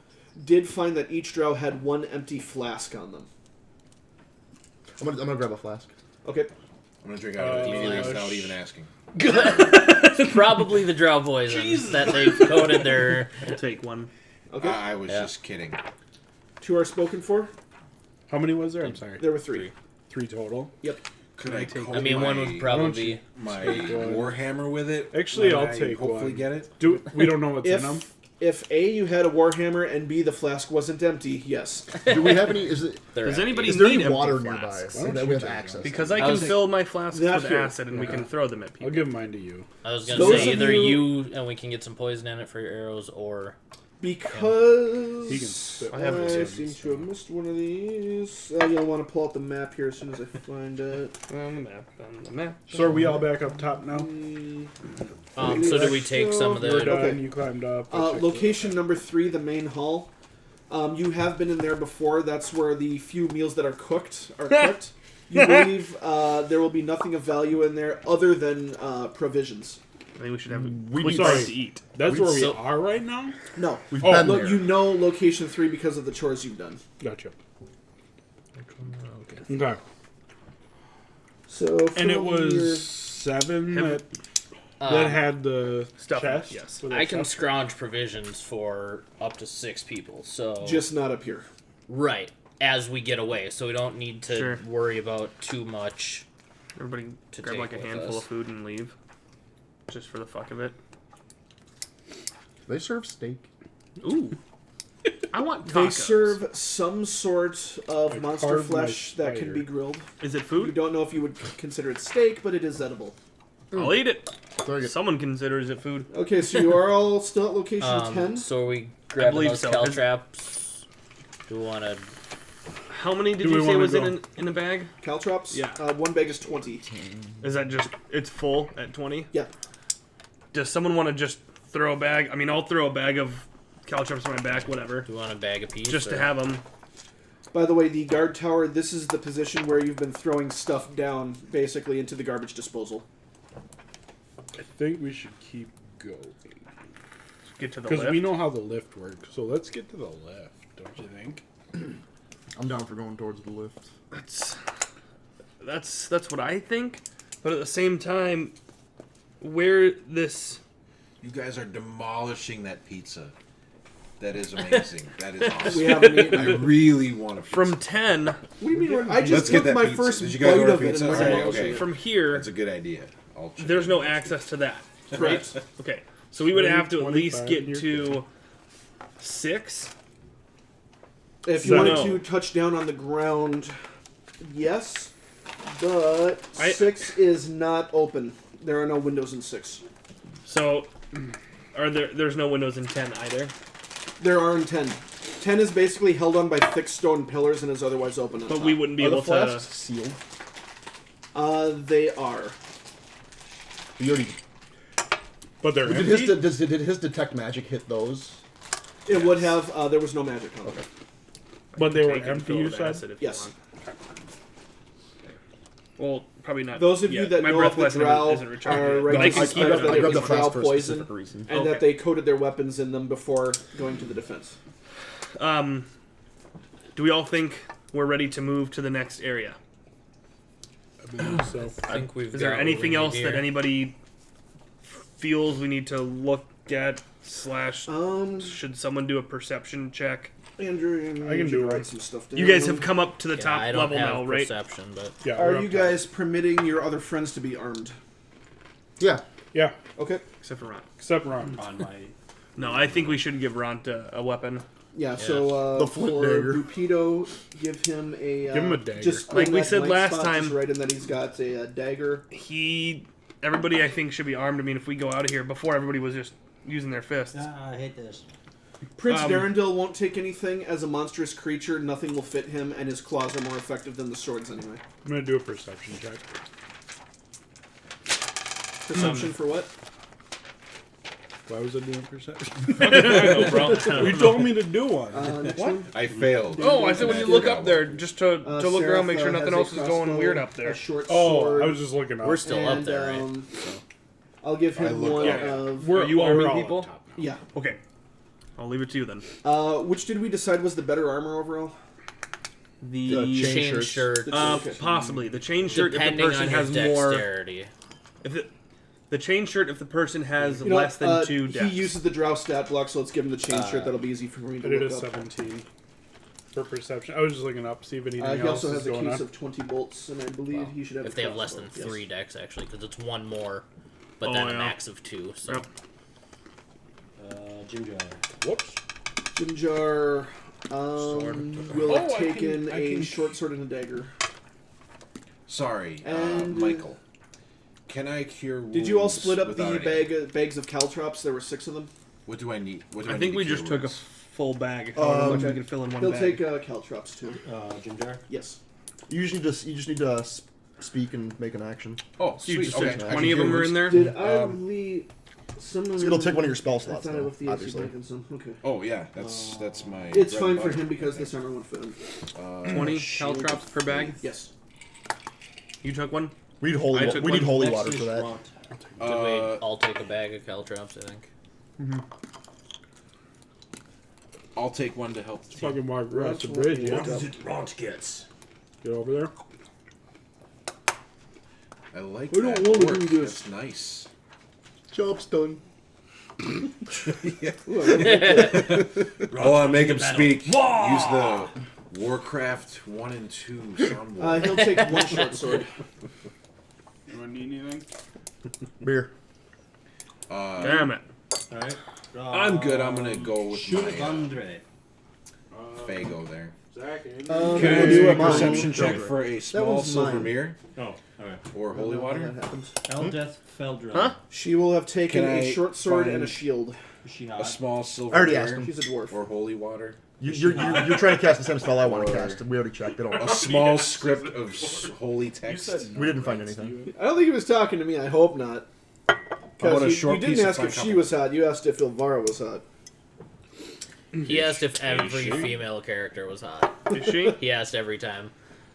did find that each drow had 1 empty flask on them. I'm gonna grab a flask. Okay. I'm gonna drink out of it immediately without even asking. It's probably the drow poison that they've coated their... I'll take one. Okay. I was just kidding. 2 are spoken for. How many was there? I'm sorry. There were 3. 3 total? Yep. Could I take? I mean, one would probably be... my warhammer with it. Actually, when I'll I take hopefully one. get it. We don't know what's in them. If A, you had a warhammer, and B, the flask wasn't empty, yes. Do we have any? Does anybody is there need any empty water flasks? nearby Why so don't that you we have take access? Because I I can was fill my flasks Not with here. acid and we can throw them at people. I'll give mine to you. I was going Those to say of either you- you and we can get some poison in it for your arrows, or... Because He can spit I have one. I seem to have missed one of these. You'll want to pull out the map here as soon as I find it. On the map. So are we all back up top now? so do we take some of We're the... done. Okay. You climbed up. I checked Location number 3, the main hall. You have been in there before. That's where the few meals that are cooked are cooked. You believe there will be nothing of value in there other than provisions. I think we should have We quick need- things to eat. That's where we So- are right now? No. We've Oh, been Look, there. you know location 3 because of the chores you've done. Gotcha. Okay. So And it from was your- 7 Have- that had the Stuff in it, chest? yes. with the I can stuff? scrounge provisions for up to 6 people, so... just not up here. Right. As we get away, so we don't need to Sure. worry about too much. Everybody To grab take like a with handful us. of food and leave. Just for the fuck of it. They serve steak. Ooh. I want tacos. They serve some sort of I monster carved my flesh that can spider. be grilled. Is it You food? don't know if you would consider it steak, but it is edible. I'll eat it. So I get- Someone considers it food. Okay, so you are all still at location 10. So are we grabbing believe those so. caltraps? Do we want to... How many did Do you we say wanna was go? in a bag? Caltrops? Yeah. 1 bag is 20. Is that just it's full at 20? Yeah. Does someone want to just throw a bag? I mean, I'll throw a bag of caltrops on my back, whatever, Do we want a bag of peas? just to or- have them. By the way, the guard tower, this is the position where you've been throwing stuff down, basically, into the garbage disposal. I think we should keep going. Get to the Because lift. we know how the lift works. So let's get to the lift, don't you think? I'm down for going towards the lift. That's what I think. But at the same time, where this You guys are demolishing that pizza. That is amazing. That is We awesome. haven't eaten I it. really want a pizza. from 10 What do you mean? I Let's just get took that my pizza. first Did you guys bite order of it pizza? and we're Alright, demolishing okay. it. from here, That's a good idea. I'll check there's no it. access to that. Correct. Okay, so we would have to at least 25 get to 6. If you So- wanted No. to touch down on the ground, yes, but I- 6 is not open. There are no windows in 6. So, there's no windows in 10 either. There are in 10. 10 is basically held on by thick stone pillars and is otherwise open on But top. we wouldn't be Are the able to. flasks sealed? They are. You already, But they're did empty. did his detect magic hit those? It would have. There was no magic on it. But they were Take and empty, fill you with said? acid if Yes. you want. Well, probably not. Those of you yet. that My know breath of the weapon drow isn't recharged are yet, right but I to can suspect keep it. that I it grabbed was the flask drow for a poison, specific reason. and that they coated their weapons in them before going to the defense. Do we all think we're ready to move to the next area? I believe so. I think we've Is there got what anything we else need that here. anybody feels we need to look at / should someone do a perception check? Andrew, I can do write it. some stuff down. You guys have come up to the Yeah, top I don't level have now, right? perception, but Yeah, we're Are up you top. guys permitting your other friends to be armed? Yeah. Yeah, Okay. Except for Ron. except Ron. On my No, I think we should give Ron a weapon. Yeah. So The flint for dagger. Bupido, give him a. Give him a dagger. Just Like on we that said blank last spot, time- Just write in that he's got a dagger. Everybody I think should be armed. I mean, if we go out of here before everybody was just using their fists. I hate this. Prince Darendil won't take anything. As a monstrous creature, nothing will fit him, and his claws are more effective than the swords anyway. I'm gonna do a perception check. Perception for what? Why was I doing perception? I know, bro. You told me to do one. What? I failed. Oh, I said when you look up there, just to look around, make sure Seraph, nothing has else a is going crossbow, weird up there. A short Oh, sword. I was just looking up. We're still up and, there, right? I'll give I him looked one up. of... Are you arming all up people? top. Yeah. Okay. I'll leave it to you then. Which did we decide was the better armor overall? The Chain shirt. Okay. possibly the chain shirt if the Depending person on has his more. dexterity. If the chain shirt if the person has You know, less than 2 He dex. uses the drow stat block, so let's give him the chain shirt. That'll be easy for me to I did a look up. 17 for perception. I was just looking up, see if anything He else also is has a going case on. of 20 bolts, and I believe he should have. If a they have less than crossbow. 3 dex, actually, because it's 1 more, but Oh, then a yeah. max of 2. So Yep. Ginger. Whoops. Jinjar will have Oh, I taken can- I a can- short sword and a dagger. Sorry, And- Michael. Can I cure wounds Did you all split up without the any- bags of caltrops? There were 6 of them. What do I need? What do I I think need we to just cure took a wounds? full bag. However much we okay. can fill in one He'll bag. take caltrops too. Ginger. Yes. You just need to speak and make an action. Oh, So you sweet. just Okay. said I 20 can of them cure are in wounds. there? Did I really? Someone. So it'll take one of your spell I slots, thought I though, left the AC obviously. back in some. Okay. Oh yeah, that's my. It's bread fine and for butter. him because this armor won't fit him. 20 caltrops per bag. Yes. You took one? We need I holy, took we need one. holy Next water is for that. Ront. Did we all take a bag of caltrops? I think. I'll take one to help the team. Fucking walk across the Ront bridge, will yeah. walk up. Ront gets. Get over there. I like We that. don't want to work. do this. That's nice. Job's done. Hold on, make him speak. Use the Warcraft 1 and 2 soundboard. He'll take one short sword. Anyone need anything? Beer. Damn it. Alright. I'm good. I'm gonna go with my Andre. Fago there. Zach, anything? Can Can I do do a a perception mine? check for a small one's silver mine. mirror Oh, alright. or holy That water? happens. Eldeth Feldrun. Huh? She will have taken Can a I short sword and a find- shield. Is she A hot? small silver I already mirror asked him. She's a dwarf. or holy water? You're trying to cast the same spell I want to cast. We already checked. They A don't. small script of holy text. We didn't find anything. I don't think he was talking to me. I hope not. How about a Because short you didn't piece of ask if fine she was hot. You asked if Ilvara was hot. He asked if every female character was hot. Is she? He asked every time.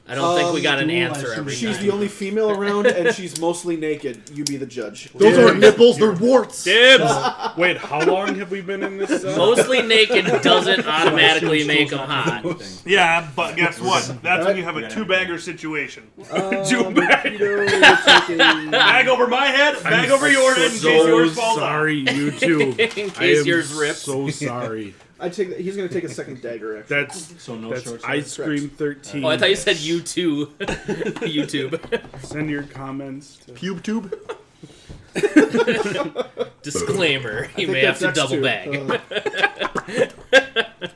I don't think we got an answer every She's time. the only female around, and she's mostly naked. You be the judge. Those aren't nipples. They're warts. Dibs! Wait, how long have we been in this? Mostly naked doesn't automatically make them hot. Yeah, but guess what? That's when you have a two-bagger situation. Peter will take a... Bag over my head, bag over your head in case So yours falls off. sorry, YouTube. In I case am yours rips. so sorry. He's going to take a second dagger, actually. That's So no that's short Ice Cream 13. Oh, I thought you said you too. YouTube. Send your comments to Pube tube. Disclaimer: You think may have that's to double X2. bag.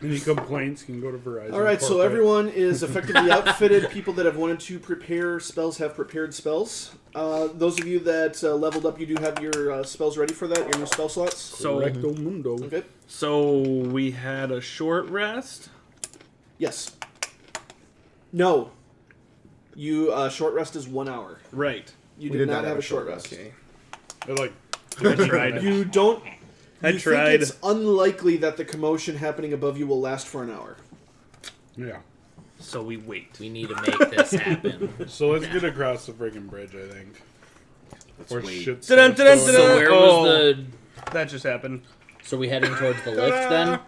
any complaints. You can go to Verizon. All right, so Corporate. everyone is effectively outfitted. People that have wanted to prepare spells have prepared spells. Those of you that leveled up, you do have your spells ready for that, your new spell slots. So, Recto mundo. Okay. so we had a short rest. Yes. No. You short rest is 1 hour. Right. You We did not have a short rest. Okay. I like. I tried. You don't. I You tried. think it's unlikely that the commotion happening above you will last for an hour. Yeah. So we wait. We need to make this happen. So let's get across the friggin' bridge. I think. Let's Or wait. shit. Dun, dun, dun, starts dun, So going where Oh. was the? That just happened. So we heading towards the lift then?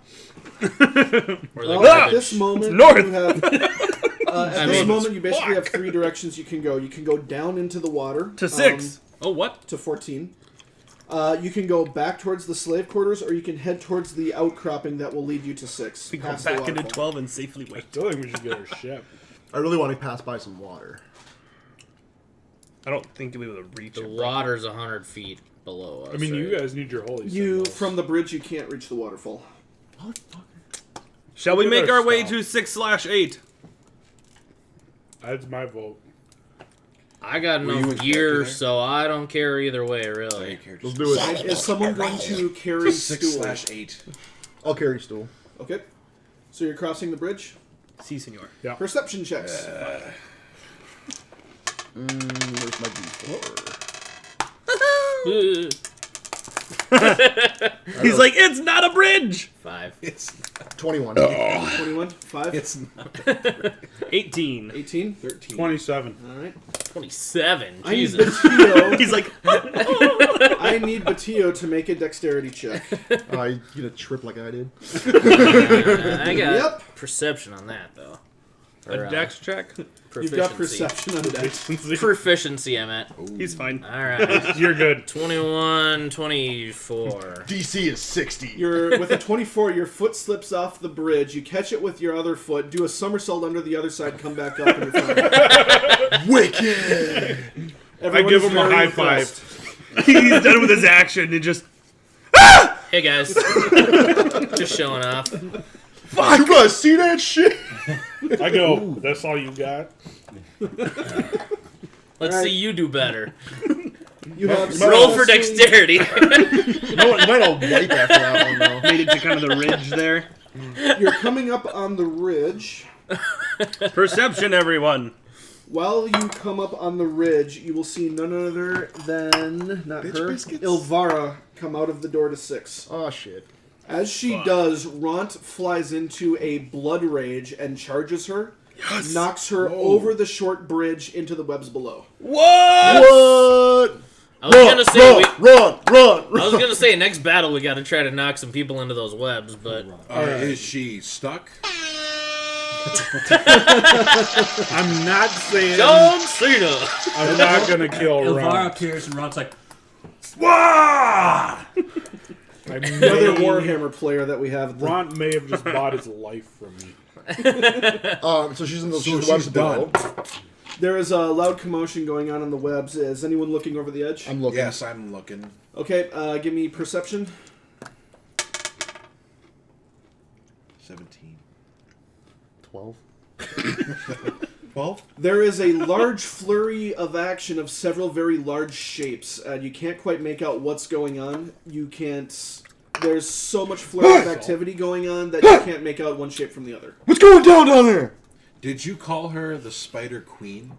Or the Well, at garbage? this moment, north. you have. At I this mean, moment, you basically have 3 directions you can go. You can go down into the water To 6. Oh, what? to 14. You can go back towards the slave quarters, or you can head towards the outcropping that will lead you to 6. We go past the back into waterfall. 12 and safely I wait. feel like we should get our ship. I really want to pass by some water. I don't think we'll be able to reach The it. water's 100 feet below us. I mean, you right? guys need your holy. You symbols. from the bridge, you can't reach the waterfall. Shall we Look at make our our way stop. to 6/8? That's my vote. I got Were you in enough character gear, there? so I don't care either way, Sorry, really. character. Let's do it. Is someone going to carry stools? 6/8. I'll carry stool. Okay. So you're crossing the bridge. Si, senor. Yeah. Perception checks. Where's my D4? He's like, it's not a bridge. 5. It's 21. 21. 5. it's 18. 18. 13. 27. All right. 27. I need Jesus. Batillo. He's like, I need Batillo to make a dexterity check. You gonna trip like I did? I got Yep. perception on that, though. a dex check. You've got perception on dex. Proficiency, I'm at. He's fine. All right. You're good. 21, 24. DC is 60. You're with a 24. Your foot slips off the bridge. You catch it with your other foot. Do a somersault under the other side. Come back up. And you're fine. Wicked! Everyone I give is him a very high impressed. five. He's done with his action and just. Hey, guys. Just showing off. Fuck! You guys see that shit? I go, that's all you got? Let's see you do better. You have Roll for successfully- dexterity. No, you might all wipe after that one, though. Made it to kind of the ridge there. You're coming up on the ridge. Perception, everyone. While you come up on the ridge, you will see none other than, not Bitch her, biscuits? Ilvara come out of the door to 6. Oh, shit. As she does, Ront flies into a blood rage and charges her, knocks her over the short bridge into the webs below. What? What? I was gonna say Run! I was gonna say next battle we got to try to knock some people into those webs, but Is she stuck? I'm not saying John Cena. I'm not gonna kill Elvira Ron. appears and Ron's like, Another Warhammer player that we have. Ron may have just bought his life from me. So she's in the So webs she's below. done. There is a loud commotion going on the webs. Is anyone looking over the edge? I'm looking. Yes, I'm looking. Okay, give me perception. 17. 12. 12? There is a large flurry of action of several very large shapes. You can't quite make out what's going on. You can't... There's so much flurry of activity going on that you can't make out one shape from the other. What's going down there? Did you call her the Spider Queen?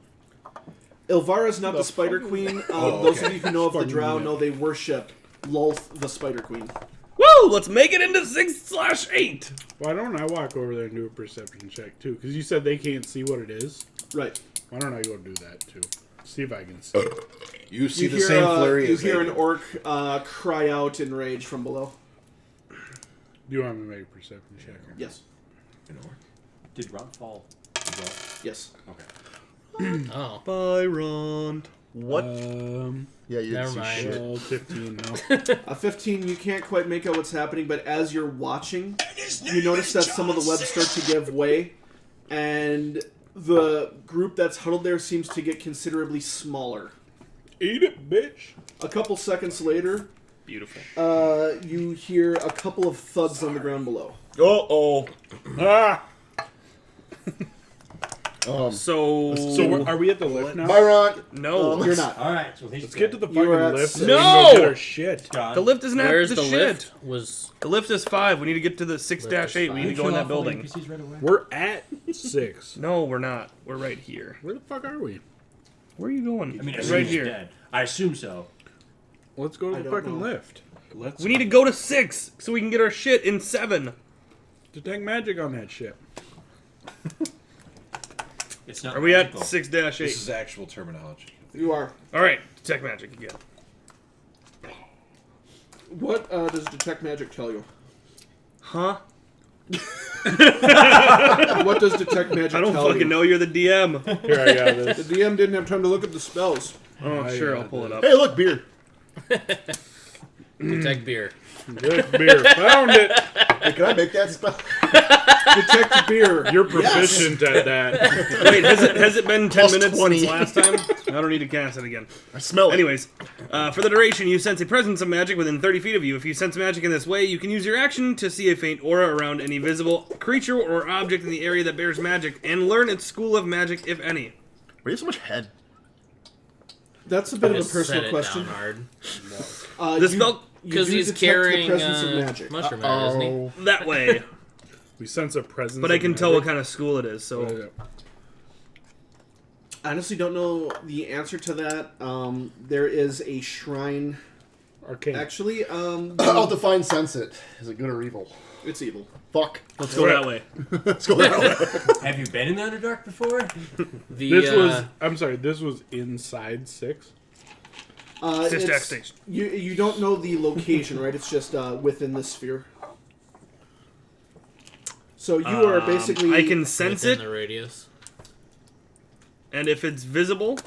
Ilvara's not the Spider Queen. Those of you who know of the Drow know they worship Lolth, the Spider Queen. Woo! Let's make it into 6/8. Why don't I walk over there and do a perception check too? Because you said they can't see what it is. Right. Why don't I go do that too? See if I can see. You see You the hear, same flurry you as hear they an do. orc cry out in rage from below. Do you want me to make a perception check? Yes. An orc. did Ron fall as well? Yes. Okay. Oh, Byron. What? Yeah, you never didn't see mind. shit. well, 15 no. A 15, you can't quite make out what's happening, but as you're watching, you notice that some of the webs start to give way, and the group that's huddled there seems to get considerably smaller. Eat it, bitch. A couple seconds later, Beautiful. you hear a couple of thuds on the ground below. Uh-oh. Ah! So Are we at the lift now? Byron. no. You're not. All right. So Let's get to the You were fucking at lift. six. So we can No! go get our shit. The lift is not where's the, the shit. lift? Was The lift is 5. We need to get to the 6/8. We need to go in that building. We're at 6. No, we're not. We're right here. Where the fuck are we? Where are you going? I mean, I right right here. Dead. I assume so. Let's go to I the don't fucking know. lift. We need to go to 6 so we can get our shit in 7. Detect magic on that shit. It's not. Are we at magical. 6/8? This is actual terminology. You are. All right, detect magic again. What does Detect Magic tell you? Huh? What does Detect Magic I don't tell fucking you? know. You're the DM. Here, I got The this. DM didn't have time to look at the spells. Oh, sure, I'll pull it up. Hey, look, beer. detect beer? Good beer. Found it. Hey, can I make that spell? Detect Beer. You're proficient at that. Wait, has it been 10 Plus minutes 20. since last time? I don't need to cast it again. I smell it. Anyways, for the duration, you sense a presence of magic within 30 feet of you. If you sense magic in this way, you can use your action to see a faint aura around any visible creature or object in the area that bears magic, and learn its school of magic, if any. Why do you have so much head? That's a bit of a Just set personal it question. down hard. The You- spell Because do he's detect carrying the presence of magic. mushroom head, isn't he? Oh, That way. We sense a presence. But I of can tell what magic. kind of school it is, so... I honestly don't know the answer to that. There is a shrine. Arcane. Actually, I'll define sense it. Is it good or evil? it's evil. Fuck. Let's go that way. Let's go that way. Have you been in the Underdark before? This was. I'm sorry. This was inside 6. Sister It's- station. you don't know the location, right? It's just within the sphere. So you are basically. I can sense Within it, the radius. and if it's visible,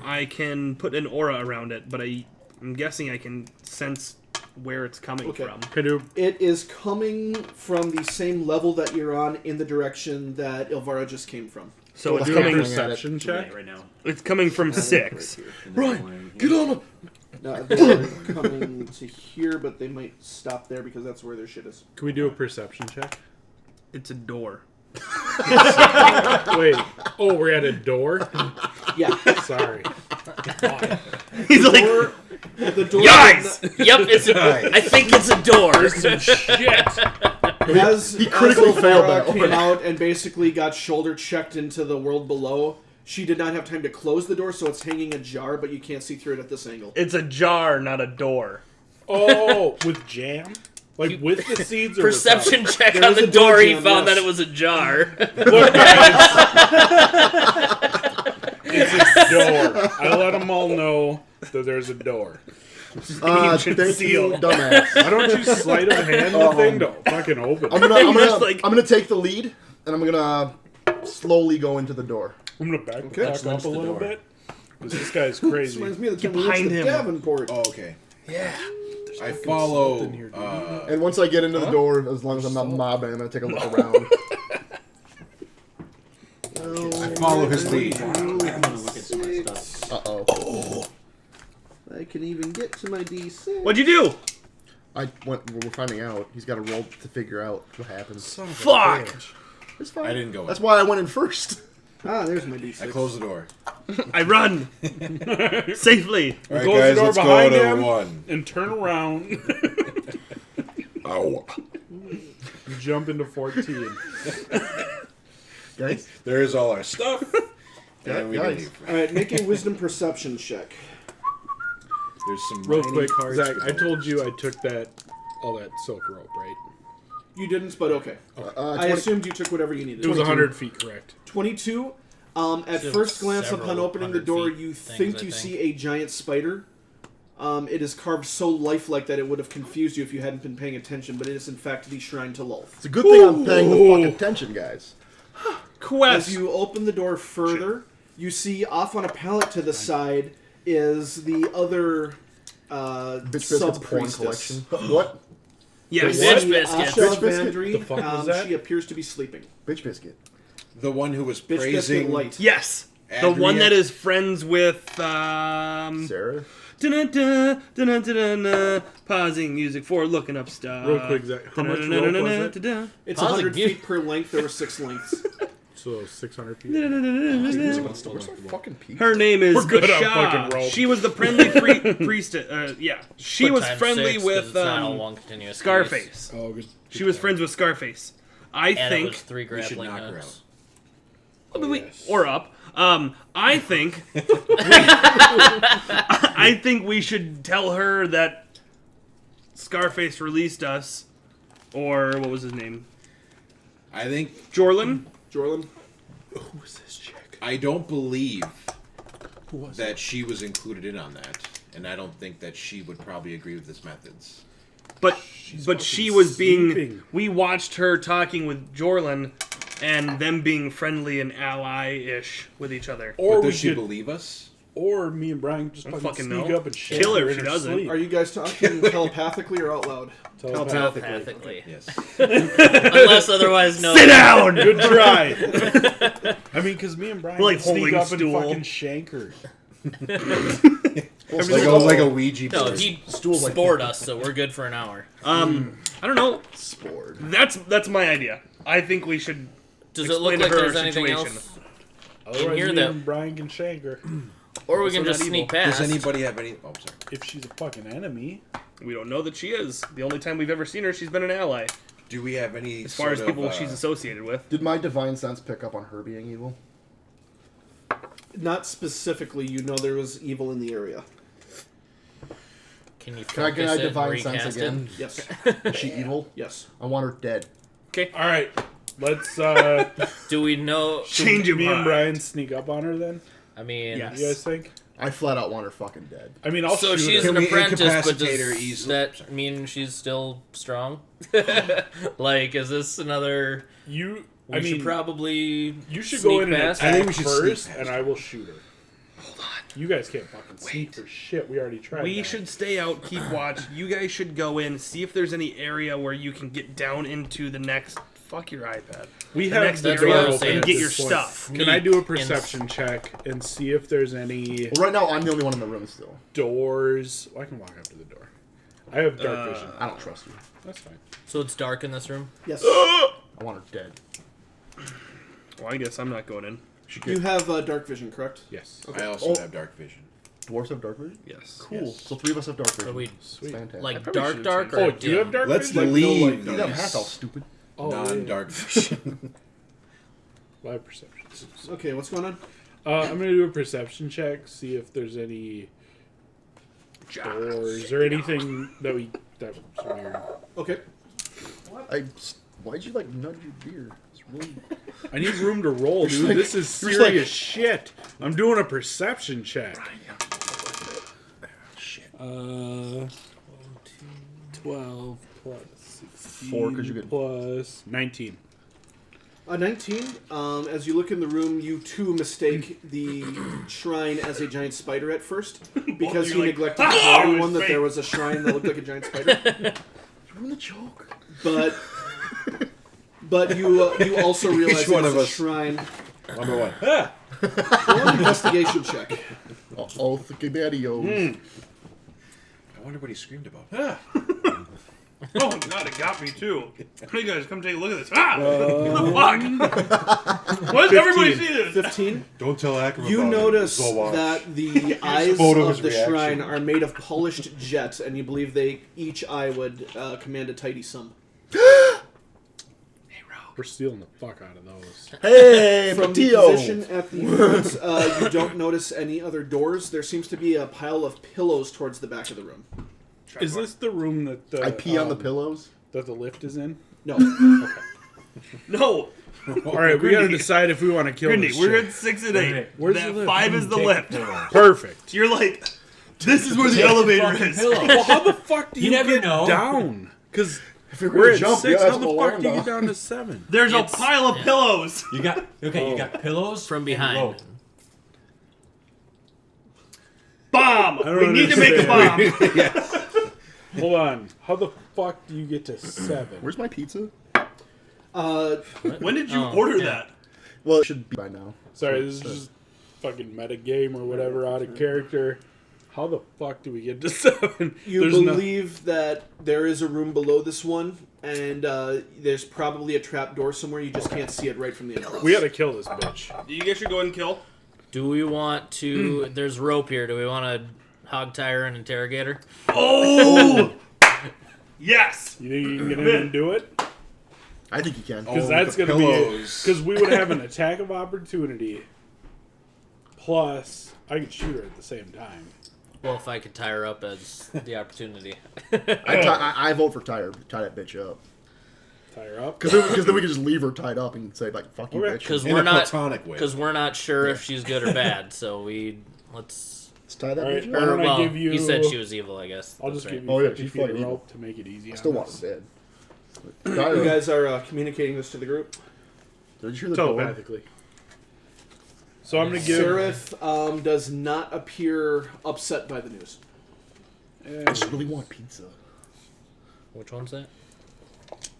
I can put an aura around it, but I'm guessing I can sense where it's coming Okay. from. Can you? It is coming from the same level that you're on in the direction that Ilvara just came from. So it's Do a coming. perception check. Right now. It's coming from 6. Brian, get on him. No, they're coming to here, but they might stop there because that's where their shit is. Can we do a perception check? It's a door. Wait. Oh, we're at a door. Yeah. Sorry. He's like, The door guys! Yep, it's I think it's a door. As He critically as failed Ilvara that came one. out and basically got shoulder checked into the world below. She did not have time to close the door, so it's hanging ajar, but you can't see through it at this angle. it's a jar, not a door. Oh, with jam? Like with the seeds or Perception check There on is the a door door. He jam, found yes. that it was a jar. without? Look, guys. It's a door. I let them all know that there's a door. Thank you, dumbass. Why don't you sleight of hand the thing to fucking open I'm it? gonna, I'm gonna take the lead, and I'm gonna slowly go into the door. I'm gonna back Okay. the fuck Slams up a the little door. bit. 'Cause this guy's This crazy. reminds me of the time we went behind to him. Davenport. Oh, okay. Yeah. I follow. something here, dude. And once I get into the door, as long as I'm not mobbing, I'm gonna take a look around. I follow his lead. I'm gonna look at some more stuff. Uh-oh. I can even get to my D6. What'd you do? We're finding out. He's got to roll to figure out what happens. Fuck! It's fine. I didn't go in. That's why I went in first. Ah, there's my D6. I closed the door. I run safely. All right, Close guys, the door let's go behind to him. 1. And turn around. Ow. Jump into 14. Guys, There's all our stuff. And we guys. leave. All right, make a wisdom perception check. There's some Real mining quick, cards Zach, with I all told this you I stuff. took all that silk rope, right? You didn't, but okay. I 20 assumed you took whatever you needed. It was 100 feet, correct? 22. At So first glance, several upon opening the 100 door, feet you things, think I you think. see a giant spider. It is carved so lifelike that it would have confused you if you hadn't been paying attention, but it is in fact the shrine to Lulth. It's a good thing I'm paying the fucking attention, guys. Quest. As you open the door further, you see off on a pallet to the side is the other Bitch Biscuit's porn sub-priestess. collection. What? Yes. Bitch See biscuits. Asha Bitch biscuit? Vandry, The fuck was that? she appears to be sleeping. Bitch Biscuit. The one who was Bitch biscuit praising. light. Yes. The Adria? one that is friends with Sarah? dun-dun-dun, dun-dun-dun-dun, pausing music for looking up stuff. Real quick, Zach, how much rope was it? Dun-dun-dun-dun-dun-dun. It's Positive 100 view. feet per length. There were 6 lengths. So 600 feet. Where's our fucking people? Her name is We're good on Basha. fucking rope. She was the friendly priestess. Yeah, she Put was times friendly 6, 'cause with it's not all one continuous Scarface. Oh, good. She was friends with Scarface. I And it was think, 3 We should grappling knock her hooks. or up. I think, I think we should tell her that Scarface released us, or what was his name? I think. Jorlin. Jorlin? Who is this chick? I don't believe Who was that she was included in on that. And I don't think that she would probably agree with his methods. But she was being. sleeping. We watched her talking with Jorlin, and them being friendly and ally-ish with each other. Or But we does she could, believe us? or me and Brian just I don't fucking fucking sneak know. up and shake Kill her her if in she doesn't. sleep. Are you guys talking telepathically or out loud? Telepathically. Yes. Unless otherwise known. Sit down. Good try. I mean, because me and Brian We're like could sneak holding up stool. and fucking shank her. like a Ouija No, board. he Stools like spored us, so we're good for an hour. I don't know. Spored. That's my idea. I think we should. Does it look Explain to like her there's our anything situation. else? Otherwise, here me that- and Brian can shank her. Or we can Also just not sneak evil. past. Does anybody have any? Oh, sorry. If she's a fucking enemy, We don't know that she is. The only time we've ever seen her, she's been an ally. Do we have any As far as sort people of, she's associated with. Did my divine sense pick up on her being evil? Not specifically. You know there was evil in the area. Can you Can I focus it divine where you sense cast again? it? Yes. Is she evil? Yes. I want her dead. Okay. All right, let's Do we know? Change of me and mind. Brian sneak up on her then. I mean, Yes. You guys think? I flat out want her fucking dead. I mean, I'll so shoot she's her. an Can we apprentice, but incapacitate her does easily? that mean she's still strong? Like, is this another? You. We I mean, should probably. you should sneak go in and past attack I think we should first, sneak and past I will shoot her. Hold on. You guys can't fucking sneak for shit. We already tried. We that. should stay out, keep watch. You guys should go in, see if there's any area where you can get down into the next. Fuck your iPad. We The have next the That's door what I area was open saying. and at get this your point. stuff. Can I do a Sneak perception check and see if there's any Well, right now, I'm the only one in the room still. doors? Well, I can walk up to the door. I have dark vision. I don't trust you. That's fine. So it's dark in this room. Yes. I want her dead. Well, I guess I'm not going in. You have dark vision, correct? Yes. I also Oh. have dark vision. Dwarves have dark vision? Yes. Cool. Yes. So 3 of us have dark vision. Are we Sweet. Fantastic. like probably dark, should've dark, changed or Oh, do you have dim? dark Let's vision? leave. You got half all stupid. Oh, Non-dark vision. Well, I have perception. Okay, what's going on? I'm gonna do a perception check, see if there's any doors or anything that that's weird. Okay. Why'd you like nudge your beer? It's really. I need room to roll, dude. like- This is you're like- serious shit. I'm doing a perception check. Shit. 12 plus 16 4, 'cause you get- plus 19. 19. As you look in the room, you too mistake the shrine as a giant spider at first, because You're you like, neglected to "Ah!" tell everyone It's that fake. there was a shrine that looked like a giant spider. Ruin the joke. But you also realize Each one it was of a us. shrine. Number one. Roll an investigation check. Oh, the daddy-os. I wonder what he screamed about. Oh god, it got me too. Hey guys, come take a look at this. Ah! What the fuck? Why does everybody see this? 15. Don't tell Akram You about notice it. Go watch. that the eyes photo of his the reaction. shrine are made of polished jet, and you believe each eye would command a tidy sum. We're stealing the fuck out of those. Hey, From the Mateo! position at the front, you don't notice any other doors. There seems to be a pile of pillows towards the back of the room. Is this the room that the I pee on the pillows. that the lift is in? No. No! All right, we gotta decide if we want to kill Grindy, this we're chick. at 6 and 8. Where's That the lift? 5 is the lift. Perfect. You're like, this is where the elevator is. Well, how the fuck do you, never get know. down? Because We're we're at jump, 6. yeah, How that's the what fuck do you alarm get down to 7? There's a It's- pile of pillows. You got you got pillows From and behind. rope. Bomb! don't We need to make a bomb. Hold on. How the fuck do you get to 7? Where's my pizza? When did you Oh, order yeah. that? Well, it should be by now. Sorry, this is just fucking meta game or whatever, out of character. How the fuck do we get to 7? You There's no- believe that there is a room below this one, and there's probably a trap door somewhere. You just can't see it right from the entrance. We gotta kill this bitch. You guys should go ahead and kill. Do we want to? There's rope here. Do we want to hog tie her and interrogate her? Oh! Yes! You think you can get in and do it? I think you can. Because Oh, that's the gonna be pillows. because we would have an attack of opportunity. Plus, I could shoot her at the same time. Well, if I could tie her up as the opportunity. I vote for tie that bitch up. Tie her up. Because then we can just leave her tied up and say, like, fuck you, Okay. bitch. Because In we're a not platonic way. because we're not sure if she's good or bad. So let's. Let's tie that All right, bitch Why up. Or, don't I well, give you- you said she was evil. I guess. I'll That's just right. give you Oh, yeah, 50 she's feet of fucking evil. rope to make it easy. I still on want us. her dead. You guys are communicating this to the group. Did you hear the door? Telepathically. So I'm gonna give. Seraph does not appear upset by the news. I just really want pizza. Which one's that?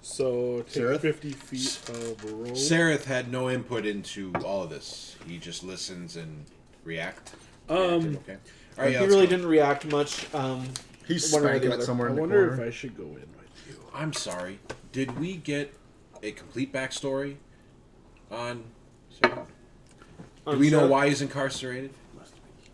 So take Seraph? 50 feet of rope. Sareth had no input into all of this. He just listens and react. Okay. All right, yeah, He let's really go. didn't react much. He's One way or the spanking it other. somewhere I in the wonder corner. if I should go in with you. I'm sorry. Did we get a complete backstory on Sareth? Do we know why he's incarcerated?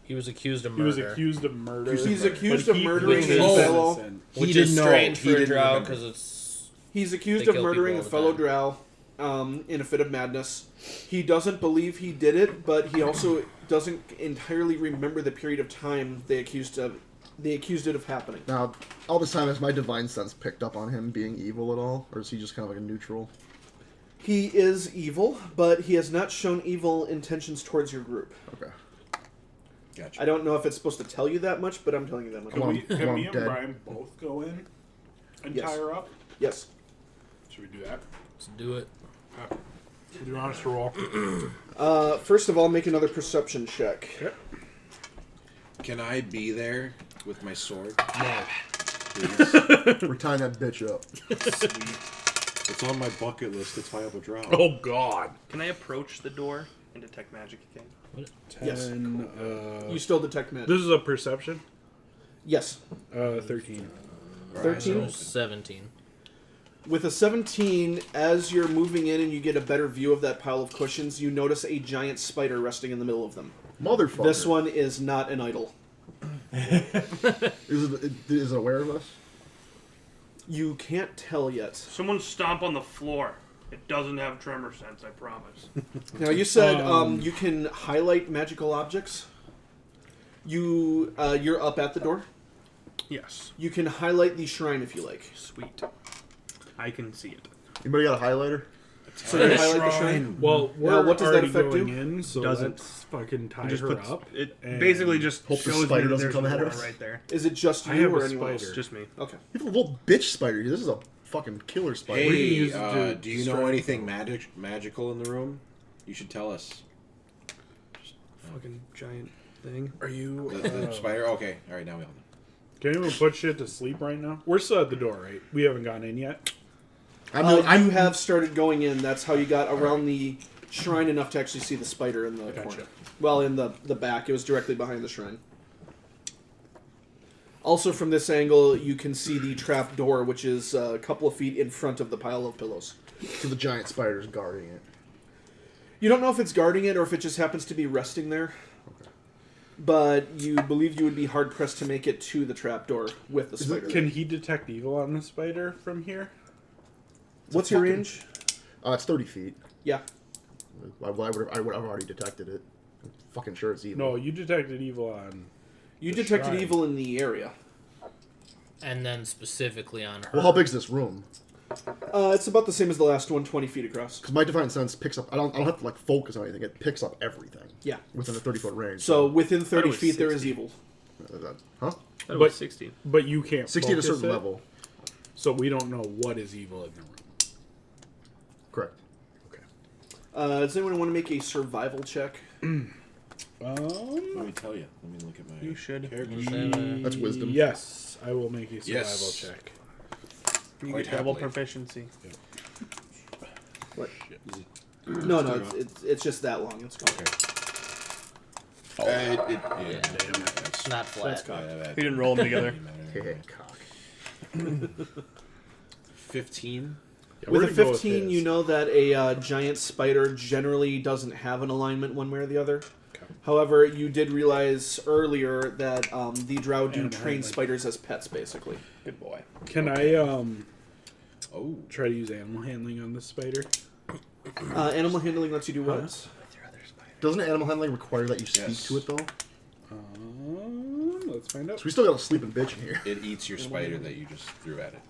He was accused of He murder. was accused of murder. He's accused but of he murdering claims a he's fellow. innocent. Which He is didn't know. strange He for a didn't drow remember. because it's. He's accused They of kill murdering people a all the fellow drow in a fit of madness. He doesn't believe he did it, but he also doesn't entirely remember the period of time they accused it of happening. Now, all this time, has my divine sense picked up on him being evil at all? Or is he just kind of like a neutral? He is evil, but he has not shown evil intentions towards your group. Okay. Gotcha. I don't know if it's supposed to tell you that much, but I'm telling you that much. Can, Come on, can come on, me and Dad. Brian both go in and Yes. tie her up? Yes. Should we do that? Let's do it. Do you want us to roll? First of all, make another perception check. Okay. Can I be there with my sword? No. Please? We're tying that bitch up. It's on my bucket list to tie up a drow. Oh, God. Can I approach the door and detect magic again? 10, Yes. You You still detect magic. this is a perception? Yes. 13. 13. 17. With a 17, as you're moving in and you get a better view of that pile of cushions, you notice a giant spider resting in the middle of them. Motherfucker. This one is not an idol. Is it aware of us? You can't tell yet. Someone stomp on the floor. It doesn't have tremor sense, I promise. Now, you said you can highlight magical objects. You're up at the door. Yes. You can highlight the shrine if you like. Sweet. I can see it. Anybody got a highlighter? So you highlight the shrine. Well, we're what does that already effect going do? in, so Doesn't. let's fucking tie Just her puts, up. it and basically just hope the shows spider me doesn't there's come a at door us. right there. Is it just I you have or a anyone spider. else? Just me. Okay. You have a little bitch spider. This is a fucking killer spider. What do you Hey, use it to do you distract know anything them? magical in the room? You should tell us. Fucking giant thing. Are you... The spider? Okay. All right, now we all know. Can anyone put shit to sleep right now? We're still at the door, right? We haven't gone in yet. You have started going in. That's how you got around the shrine enough to actually see the spider in the corner. Well, in the back. It was directly behind the shrine. Also, from this angle, you can see the trap door, which is a couple of feet in front of the pile of pillows. So the giant spider's guarding it. You don't know if it's guarding it or if it just happens to be resting there. Okay. But you believe you would be hard-pressed to make it to the trap door with the spider. Can he detect evil on the spider from here? What's your range? It's 30 feet. Yeah. I would have already detected it. I'm fucking sure it's evil. No, you detected evil on... You The detected shrine. evil in the area. And then specifically on her. Well, how big's this room? It's about the same as the last one, 20 feet across. Because my divine sense picks up. I don't have to like focus on anything. It picks up everything Yeah. within a 30-foot range. So within 30 was feet, there is 60. evil. Huh? That But- was 16. But you can't 60 at a focus certain it, level. so we don't know what is evil in the room. Correct. Okay. Does anyone want to make a survival check? Let me tell you. Let me look at my. You should. character. That's wisdom. Yes, I will make a survival Yes. check. You Quite get double happily. proficiency. What? No, it's just that long. It's gone. Okay. Yeah. It's not That's flat. cocked. We didn't roll them together. Hey, cock. 15. Yeah, With we're a gonna go 15, his. you know that a giant spider generally doesn't have an alignment one way or the other. Okay. However, you did realize earlier that the drow do Animal train handling. spiders as pets, basically. Good boy. Can I Oh. try to use animal handling on this spider? Animal handling lets you do what? Doesn't animal handling require that you speak Yes. to it though? Let's find out. So we still got a sleeping bitch in here. It eats your spider that you just threw at it.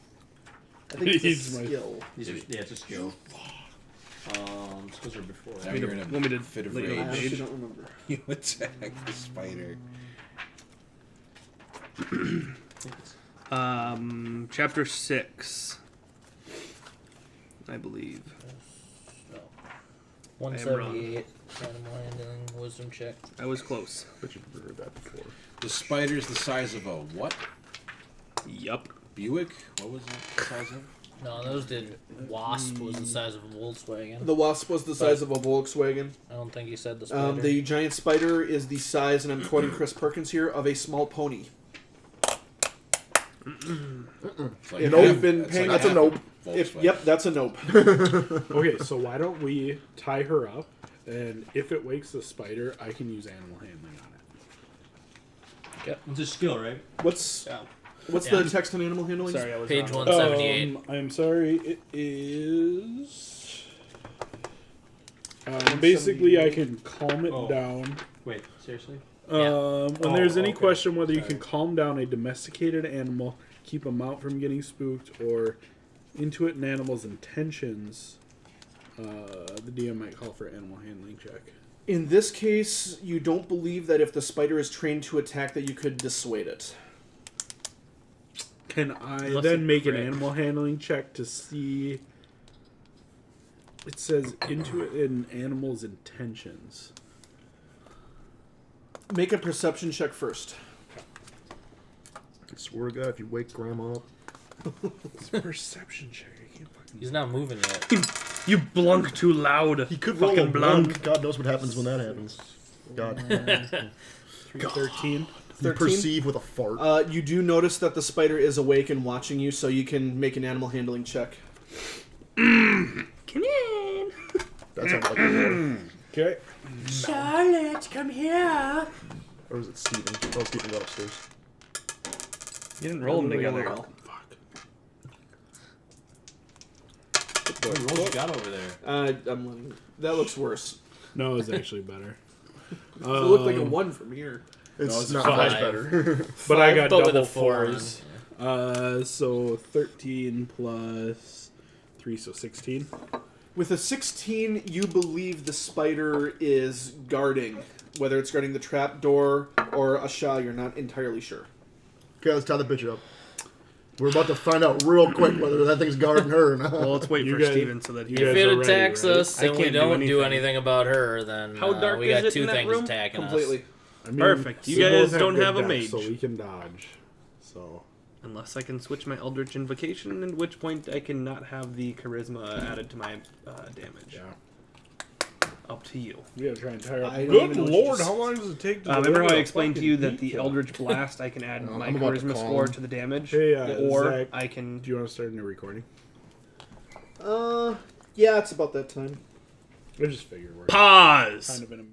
I think it's He's a my- skill. Yeah, it's a skill. Skills are before. Now Me you're to- in a want me to fit of let you I know? rage. actually don't remember. You attack the spider. Chapter 6. I believe. 178. Animal handling, wisdom check. I was close. But you've heard that before. The spider's the size of a what? Yup. Buick? What was it the size of? No, those did. Wasp was the size of a Volkswagen. The wasp was the size of a Volkswagen. I don't think he said the spider. The giant spider is the size, and I'm quoting Chris Perkins here, of a small pony. It's like If half- you've been it's paying- like That's a half nope. Volkswagen. Yep, that's a nope. Okay, so why don't we tie her up, and if it wakes the spider, I can use animal handling on it. It's a skill, right? What's Yeah. what's Yeah. the text on animal handling? Sorry, I was Page wrong. 178. I'm sorry. It is. Basically, I can calm it Oh. down. Wait, seriously? When there's any okay. question whether you Sorry. can calm down a domesticated animal, keep them out from getting spooked, or intuit an animal's intentions, the DM might call for animal handling check. In this case, you don't believe that if the spider is trained to attack that you could dissuade it. Can I Unless then it make an crit. animal handling check to see? It says intuit an animal's intentions. Make a perception check first. I swear to God, if you wake Grandma up. It's a perception check. I can't fucking. He's not moving yet. You blunk too loud. He could roll fucking a blunk. one. God knows what happens when that happens. God. 13. You perceive with a fart. You do notice that the spider is awake and watching you, so you can make an animal handling check. Come in. That sounds like a roar. Okay. Charlotte, come here. Or is it Steven? Oh, Steven got upstairs. You didn't roll them together. What rolls you got over there? That looks worse. No, it's actually better. It looked like a 1 from here. It's not five. much better. But I got but with double a 4 on. 4s. So 13 plus 3, so 16. With a 16, you believe the spider is guarding. Whether it's guarding the trap door or a shell, you're not entirely sure. Okay, let's tie the bitch up. We're about to find out real quick whether that thing's guarding her or not. Well, let's wait You for guys- Steven so that you he... guys If it are ready, attacks right? us I and we can't do don't do anything. anything about her, then How dark we got is it two in that things room? attacking Completely. I mean, Perfect. You we guys both don't good have a dex, mage. so we can dodge. So Unless I can switch my Eldritch Invocation, at which point I can not have the Charisma added to my damage. yeah, Up to you. we gotta try and tire up. I don't Good even know what you lord, just- how long does it take to? Remember how deliver I a explained to fucking you that the pizza? Eldritch Blast, I can add No, my I'm about to Charisma call score him. to the damage, Hey, or Zach, I can... do you want to start a new recording? Yeah, it's about that time. I just figured we're Pause! kind of in a